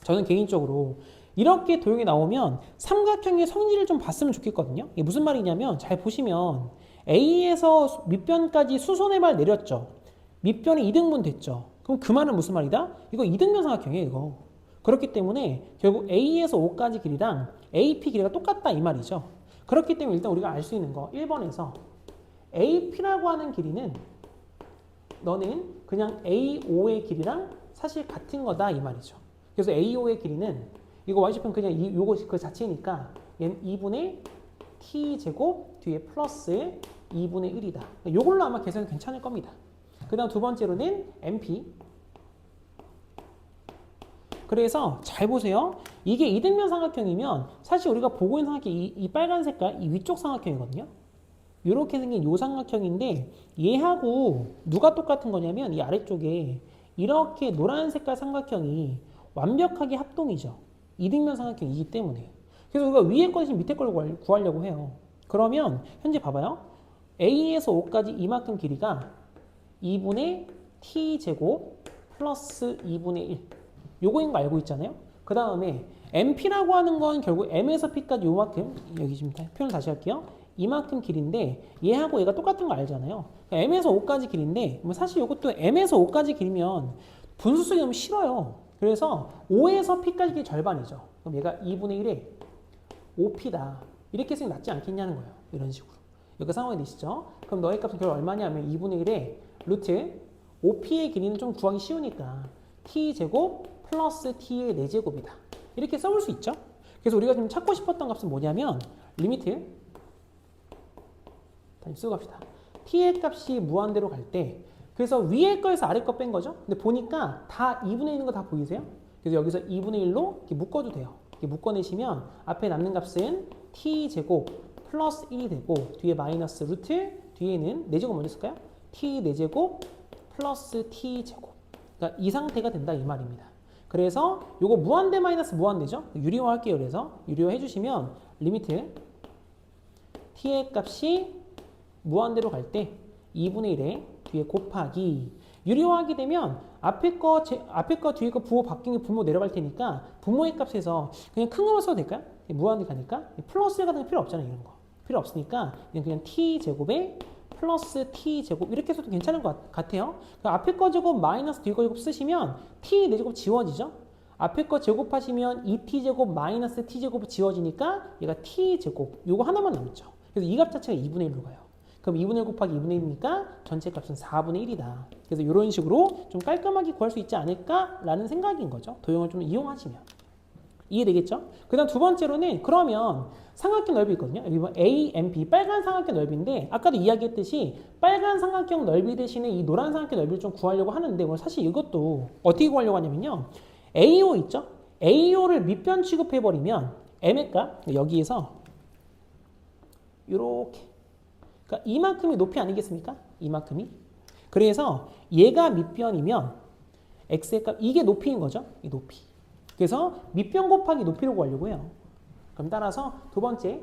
[SPEAKER 1] 저는 개인적으로 이렇게 도형이 나오면 삼각형의 성질을 좀 봤으면 좋겠거든요. 이게 무슨 말이냐면 잘 보시면 A에서 밑변까지 수선의 내렸죠. 밑변이 2등분 됐죠. 그럼 그 말은 무슨 말이다? 이거 2등변 삼각형이에요, 이거. 그렇기 때문에 결국 A에서 O까지 길이랑 AP 길이가 똑같다 이 말이죠. 그렇기 때문에 일단 우리가 알 수 있는 거 1번에서 AP라고 하는 길이는 너는 그냥 AO의 길이랑 사실 같은 거다 이 말이죠. 그래서 AO의 길이는 이거 y좌표는 그냥 요거 그 자체니까 얘는 2분의 t제곱 뒤에 플러스 2분의 1이다. 요걸로 아마 계산이 괜찮을 겁니다. 그 다음 두 번째로는 MP. 그래서 잘 보세요. 이게 이등변 삼각형이면 사실 우리가 보고 있는 삼각형 이 빨간 색깔 이 위쪽 삼각형이거든요. 이렇게 생긴 요 삼각형인데 얘하고 누가 똑같은 거냐면 이 아래쪽에 이렇게 노란 색깔 삼각형이 완벽하게 합동이죠. 이등변 삼각형이기 때문에. 그래서 우리가 위에 거 대신 밑에 걸 구하려고 해요. 그러면 현재 봐봐요. A에서 O까지 이만큼 길이가 2분의 t제곱 플러스 2분의 1. 요거인 거 알고 있잖아요. 그 다음에 MP라고 하는 건 결국 M에서 P까지 요만큼, 여기 지금 표현을 다시 할게요. 이만큼 길인데 얘하고 얘가 똑같은 거 알잖아요. M에서 O까지 길인데 사실 이것도 M에서 O까지 길이면 분수속이 너무 싫어요. 그래서 O에서 P까지 길이 절반이죠. 그럼 얘가 2분의 1에 5P다. 이렇게 생각 낫지 않겠냐는 거예요. 이런 식으로. 여기 상황이 되시죠? 그럼 너의 값은 결국 얼마냐면 2분의 1에 루트 5P의 길이는 좀 구하기 쉬우니까 T제곱 플러스 T의 4제곱이다. 이렇게 써볼 수 있죠? 그래서 우리가 지금 찾고 싶었던 값은 뭐냐면 리미트 다시 쓰고 갑시다. T의 값이 무한대로 갈 때 그래서 위에 거에서 아래 거 뺀 거죠. 근데 보니까 다 2분의 1인 거 다 보이세요? 그래서 여기서 2분의 1로 이렇게 묶어도 돼요. 이렇게 묶어내시면 앞에 남는 값은 T제곱 플러스 1이 되고 뒤에 마이너스 루트 뒤에는 4제곱 먼저 쓸까요? T 4제곱 플러스 T제곱. 그러니까 이 상태가 된다 이 말입니다. 그래서 요거 무한대 마이너스 무한대죠? 유리화 할게요. 그래서 유리화 해주시면 리미트 T의 값이 무한대로 갈 때 2분의 1에 뒤에 곱하기 유리화하게 되면 앞에 거 뒤에 거 부호 바뀐 게 분모 내려갈 테니까 분모의 값에서 그냥 큰 거만 써도 될까요? 무한대 가니까 플러스 1 같은 거 필요 없잖아요. 이런 거 필요 없으니까 그냥 t제곱에 플러스 t제곱 이렇게 써도 괜찮은 것 같아요. 그러니까 앞에 거 제곱 마이너스 뒤에 거 제곱 쓰시면 t 4제곱 지워지죠. 앞에 거 제곱하시면 2t제곱 마이너스 t제곱 지워지니까 얘가 t제곱 요거 하나만 남죠. 그래서 이 값 자체가 2분의 1로 가요. 그럼 2분의 1 곱하기 2분의 1이니까 전체 값은 4분의 1이다. 그래서 이런 식으로 좀 깔끔하게 구할 수 있지 않을까라는 생각인 거죠. 도형을 좀 이용하시면. 이해되겠죠? 그 다음 두 번째로는 그러면 삼각형 넓이 있거든요. 여기 보면 A, M, B 빨간 삼각형 넓이인데 아까도 이야기했듯이 빨간 삼각형 넓이 대신에 이 노란 삼각형 넓이를 좀 구하려고 하는데 사실 이것도 어떻게 구하려고 하냐면요. AO 있죠? AO를 밑변 취급해버리면 M의 값 여기에서 이렇게 그러니까 이만큼이 높이 아니겠습니까? 이만큼이. 그래서 얘가 밑변이면 x의 값 이게 높이인 거죠. 이 높이. 그래서 밑변 곱하기 높이로 구하려고 해요. 그럼 따라서 두 번째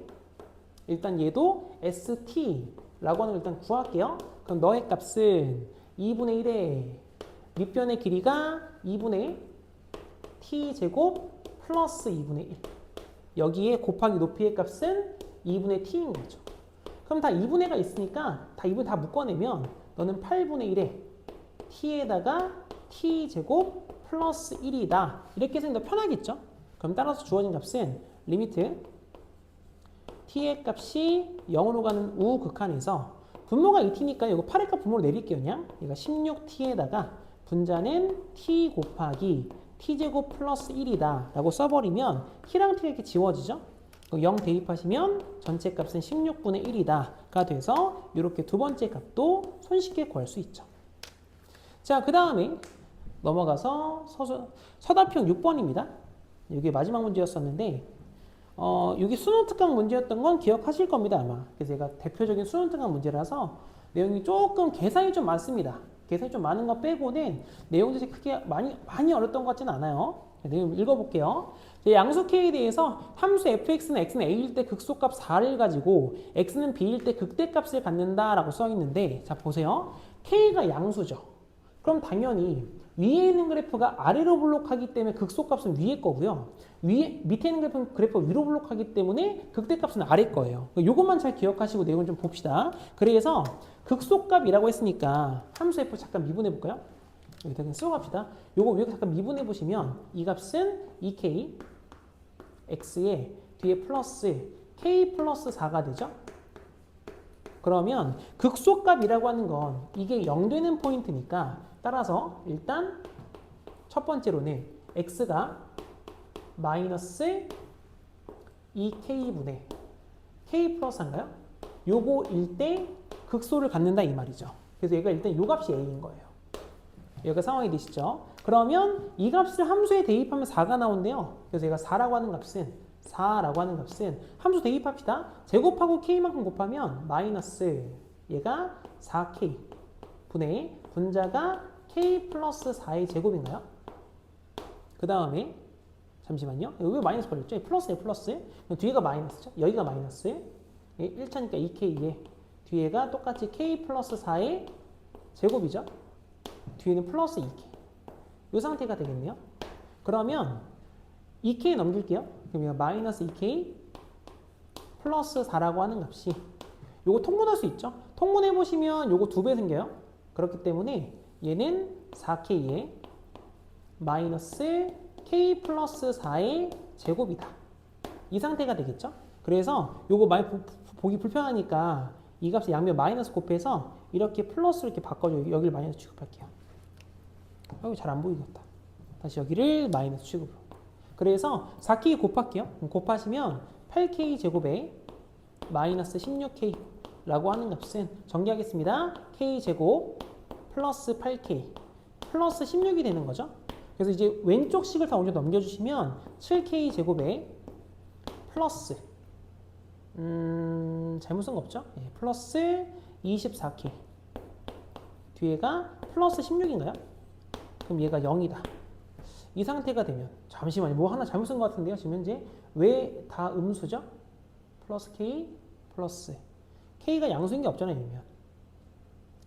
[SPEAKER 1] 일단 얘도 st라고 하는 걸 일단 구할게요. 그럼 너의 값은 2분의 1에 밑변의 길이가 2분의 t제곱 플러스 2분의 1. 여기에 곱하기 높이의 값은 2분의 t인 거죠. 그럼 다 2분의가 있으니까 다 2분의 다 묶어내면 너는 8분의 1에 t에다가 t제곱 플러스 1이다. 이렇게 생각 편하겠죠? 그럼 따라서 주어진 값은 리미트 t의 값이 0으로 가는 우극한에서 분모가 2t니까 이거 8의 값 분모로 내릴게요. 그냥 얘가 16t에다가 분자는 t 곱하기 t제곱 플러스 1이다 라고 써버리면 t랑 t가 이렇게 지워지죠? 0 대입하시면 전체 값은 16분의 1이다가 돼서 이렇게 두 번째 값도 손쉽게 구할 수 있죠. 자, 그 다음에 넘어가서 서답형 6번입니다. 이게 마지막 문제였었는데 이게 수능 특강 문제였던 건 기억하실 겁니다, 아마. 그래서 제가 대표적인 수능 특강 문제라서 내용이 조금 계산이 좀 많습니다. 계산이 좀 많은 거 빼고는 내용 자체 크게 많이 어렵던 것 같지는 않아요. 내용 읽어볼게요. 양수 K에 대해서 함수 fx는 x는 a일 때 극소값 4를 가지고 x는 b일 때 극대값을 갖는다라고 써 있는데, 자 보세요. K가 양수죠. 그럼 당연히 위에 있는 그래프가 아래로 블록하기 때문에 극소값은 위에 거고요. 밑에 있는 그래프가 위로 블록하기 때문에 극대값은 아래 거예요. 이것만 잘 기억하시고 내용을 좀 봅시다. 그래서 극소값이라고 했으니까 함수 f 잠깐 미분해 볼까요? 여기다 그냥 쓰고 갑시다. 요거 위에 잠깐 미분해 보시면 이 값은 2k x에 뒤에 플러스 k 플러스 4가 되죠. 그러면 극소값이라고 하는 건 이게 0 되는 포인트니까, 따라서 일단 첫 번째로는 x가 마이너스 2k분의 k 플러스 4인가요? 요거일 때 극소를 갖는다 이 말이죠. 그래서 얘가 일단 요 값이 a인 거예요. 여기가 상황이 되시죠? 그러면 이 값을 함수에 대입하면 4가 나온대요. 그래서 얘가 4라고 하는 값은 함수 대입합시다. 제곱하고 k만큼 곱하면 마이너스 얘가 4k 분의 분자가 k 플러스 4의 제곱인가요? 그 다음에 잠시만요. 왜 마이너스 걸렸죠? 플러스예요, 플러스. 뒤에가 마이너스죠? 여기가 마이너스. 1차니까 2k에 뒤에가 똑같이 k 플러스 4의 제곱이죠? 뒤에는 플러스 2k. 이 상태가 되겠네요. 그러면 2k 넘길게요. 그럼 얘가 마이너스 2k 플러스 4라고 하는 값이, 요거 통분할 수 있죠? 통분해 보시면 요거 2배 생겨요. 그렇기 때문에 얘는 4k에 마이너스 k 플러스 4의 제곱이다. 이 상태가 되겠죠? 그래서 요거 많이 보기 불편하니까 이 값을 양면 마이너스 곱해서 이렇게 플러스로 이렇게 바꿔줘요. 여기를 마이너스 취급할게요. 잘 안 보이겠다. 다시 여기를 마이너스 취급으로. 그래서 4k 곱할게요. 곱하시면 8k 제곱에 마이너스 16k 라고 하는 값은 정리하겠습니다. k 제곱 플러스 8k 플러스 16이 되는 거죠. 그래서 이제 왼쪽 식을 다 먼저 넘겨주시면 7k 제곱에 플러스 잘못 쓴 거 없죠? 네, 플러스 24k 뒤에가 플러스 16인가요? 그럼 얘가 0이다. 이 상태가 되면, 잠시만요. 뭐 하나 잘못 쓴 것 같은데요. 지금 현재 왜 다 음수죠? 플러스 k 플러스 k가 양수인 게 없잖아요. 이면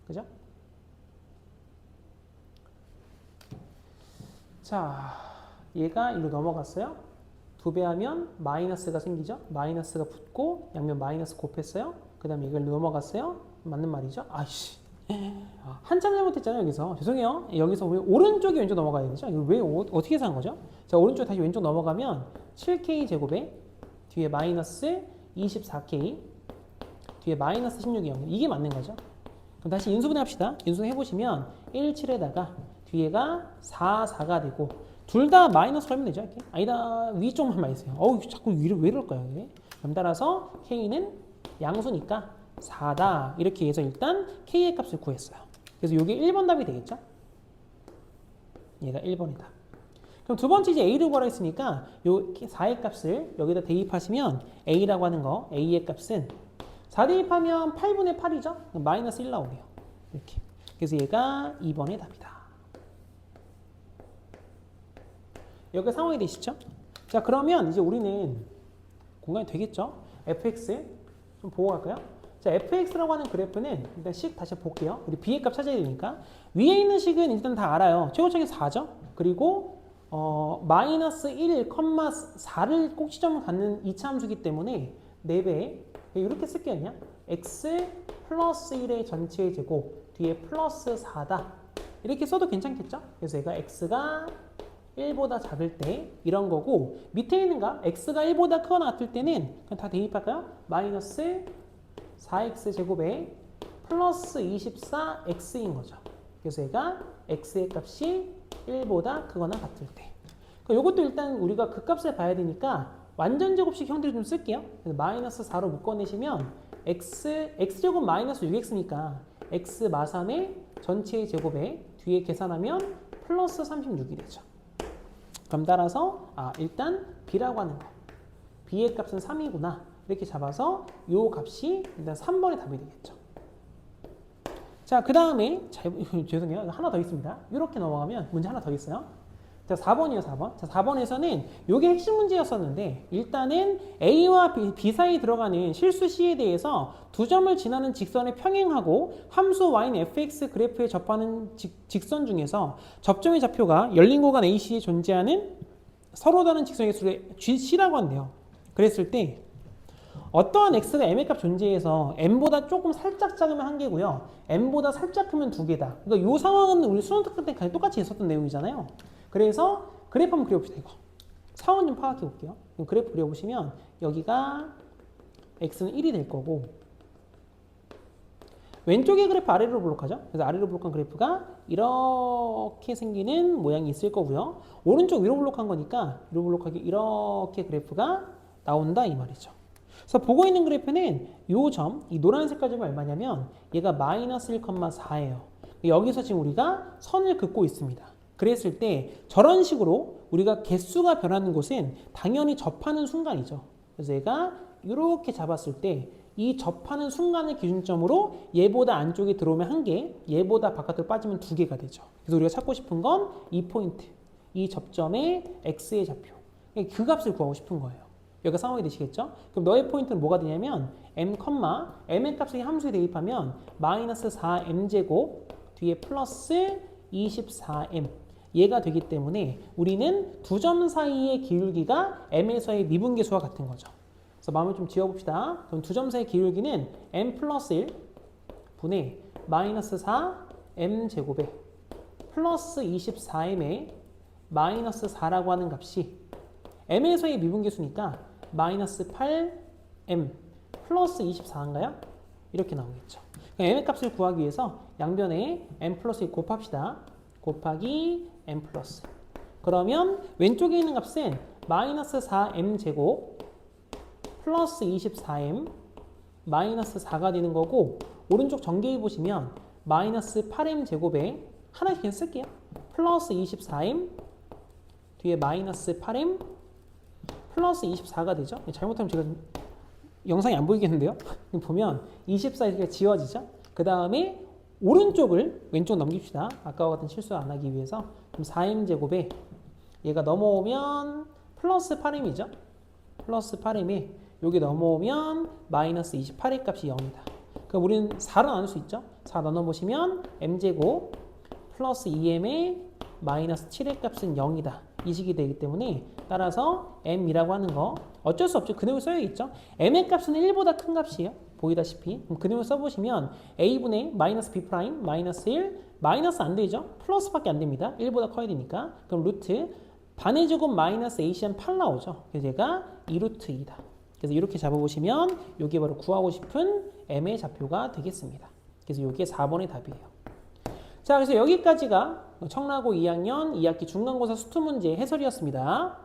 [SPEAKER 1] 그죠? 자, 얘가 이로 넘어갔어요. 2배 하면 마이너스가 생기죠. 마이너스가 붙고 양면 마이너스 곱했어요. 그 다음에 이걸 넘어갔어요. 맞는 말이죠. 아이씨, 한참 잘못했잖아요. 여기서 죄송해요. 여기서 왜 오른쪽이 왼쪽 넘어가야 되죠? 이거 왜 어떻게 산 거죠? 자, 오른쪽 다시 왼쪽 넘어가면 7k 제곱에 뒤에 마이너스 24k 뒤에 마이너스 16이 0. 이게 맞는 거죠. 그럼 다시 인수분해 합시다. 인수분해 해보시면 1, 7에다가 뒤에가 4, 4가 되고 둘 다 마이너스로 하면 되죠. 이렇게. 아니다, 위쪽만 마이너스요. 어우, 자꾸 왜 이럴까요? 이게? 그럼 따라서 k는 양수니까 4다. 이렇게 해서 일단 k의 값을 구했어요. 그래서 이게 1번 답이 되겠죠? 얘가 1번이다. 그럼 두 번째 이제 a를 구하라 했으니까 요 4의 값을 여기다 대입하시면 a라고 하는 거, a의 값은 4 대입하면 8분의 8이죠? 마이너스 1 나오네요. 이렇게. 그래서 얘가 2번의 답이다. 여기가 상황이 되시죠? 자, 그러면 이제 우리는 공간이 되겠죠? fx 좀 보고 갈까요? 자, fx라고 하는 그래프는 일단 식 다시 볼게요. 우리 b의 값 찾아야 되니까 위에 있는 식은 일단 다 알아요. 최고점이 4죠? 그리고 마이너스 1, 4를 꼭지점을 갖는 2차 함수이기 때문에 4배 이렇게 쓸게요. 그냥 x 플러스 1의 전체의 제곱 뒤에 플러스 4다. 이렇게 써도 괜찮겠죠? 그래서 얘가 x가 1보다 작을 때 이런 거고, 밑에 있는 거 x가 1보다 크거나 같을 때는 그냥 다 대입할까요? 마이너스 4x 제곱에 플러스 24x인 거죠. 그래서 얘가 x의 값이 1보다 크거나 같을 때. 이것도 일단 우리가 그 값을 봐야 되니까 완전 제곱식 형태를 좀 쓸게요. 그래서 마이너스 4로 묶어내시면 x제곱 마이너스 6x니까 x 마삼의 전체의 제곱에 뒤에 계산하면 플러스 36이 되죠. 그럼 따라서 일단 B라고 하는 거. B의 값은 3이구나. 이렇게 잡아서 요 값이 일단 3번의 답이 되겠죠. 자, 그 다음에 죄송해요. 하나 더 있습니다. 이렇게 넘어가면 문제 하나 더 있어요. 자, 4번이요, 4번. 자, 4번에서는 이게 핵심 문제였었는데 일단은 A와 B 사이에 들어가는 실수 C에 대해서 두 점을 지나는 직선을 평행하고 함수 y는 fx 그래프에 접하는 직선 중에서 접점의 좌표가 열린 구간 AC에 존재하는 서로 다른 직선의 수를 GC라고 한대요. 그랬을 때 어떠한 x가 m의 값 존재해서 m보다 조금 살짝 작으면 1개고요. m보다 살짝 크면 2개다. 그러니까 이 상황은 우리 수능 특강 때 똑같이 있었던 내용이잖아요. 그래서 그래프 한번 그려봅시다. 이거 상황 좀 파악해 볼게요. 그래프 그려보시면 여기가 x는 1이 될 거고 왼쪽의 그래프 아래로 블록하죠. 그래서 아래로 블록한 그래프가 이렇게 생기는 모양이 있을 거고요. 오른쪽 위로 블록한 거니까 위로 블록하기 이렇게 그래프가 나온다 이 말이죠. 그래서 보고 있는 그래프는 이 점, 이 노란 색깔 점이 얼마냐면 얘가 마이너스 1,4예요. 여기서 지금 우리가 선을 긋고 있습니다. 그랬을 때 저런 식으로 우리가 개수가 변하는 곳은 당연히 접하는 순간이죠. 그래서 얘가 이렇게 잡았을 때 이 접하는 순간을 기준점으로 얘보다 안쪽에 들어오면 1개, 얘보다 바깥으로 빠지면 2개가 되죠. 그래서 우리가 찾고 싶은 건 이 포인트, 이 접점의 x의 좌표, 그 값을 구하고 싶은 거예요. 여기가 상황이 되시겠죠? 그럼 너의 포인트는 뭐가 되냐면 m의 값을 함수에 대입하면 마이너스 4m제곱 뒤에 플러스 24m 얘가 되기 때문에 우리는 두 점 사이의 기울기가 m에서의 미분계수와 같은 거죠. 그래서 마음을 좀 지어봅시다. 그럼 두 점 사이의 기울기는 m 플러스 1 분의 마이너스 4m제곱에 플러스 24m에 마이너스 4라고 하는 값이 m에서의 미분계수니까 마이너스 8m 플러스 24인가요? 이렇게 나오겠죠. m의 값을 구하기 위해서 양변에 m 플러스 1 곱합시다. 곱하기 m 플러스. 그러면 왼쪽에 있는 값은 마이너스 4m제곱 플러스 24m 마이너스 4가 되는 거고 오른쪽 전개해 보시면 마이너스 8m제곱에 하나씩 그냥 쓸게요. 플러스 24m 뒤에 마이너스 8m 플러스 24가 되죠. 잘못하면 제가 영상이 안 보이겠는데요. 보면 24 이렇게 지워지죠. 그 다음에 오른쪽을 왼쪽 넘깁시다. 아까와 같은 실수 안 하기 위해서. 그럼 4m제곱에 얘가 넘어오면 플러스 8m이죠. 플러스 8m에 여기 넘어오면 마이너스 28의 값이 0이다. 그럼 우리는 4로 나눌 수 있죠. 4 나눠보시면 m제곱 플러스 2m에 마이너스 7의 값은 0이다. 이 식이 되기 때문에 따라서 m이라고 하는 거 어쩔 수 없죠. 그놈을 써야겠죠. m의 값은 1보다 큰 값이에요. 보이다시피. 그럼 그놈을 써보시면 a분의 마이너스 b 프라임 마이너스 1 마이너스 안 되죠. 플러스밖에 안 됩니다. 1보다 커야 되니까. 그럼 루트 반의 제곱 마이너스 ACN 8 나오죠. 그래서 얘가 2루트 2다. 그래서 이렇게 잡아보시면 이게 바로 구하고 싶은 m의 좌표가 되겠습니다. 그래서 이게 4번의 답이에요. 자, 그래서 여기까지가 청라고 2학년 2학기 중간고사 수투 문제 해설이었습니다.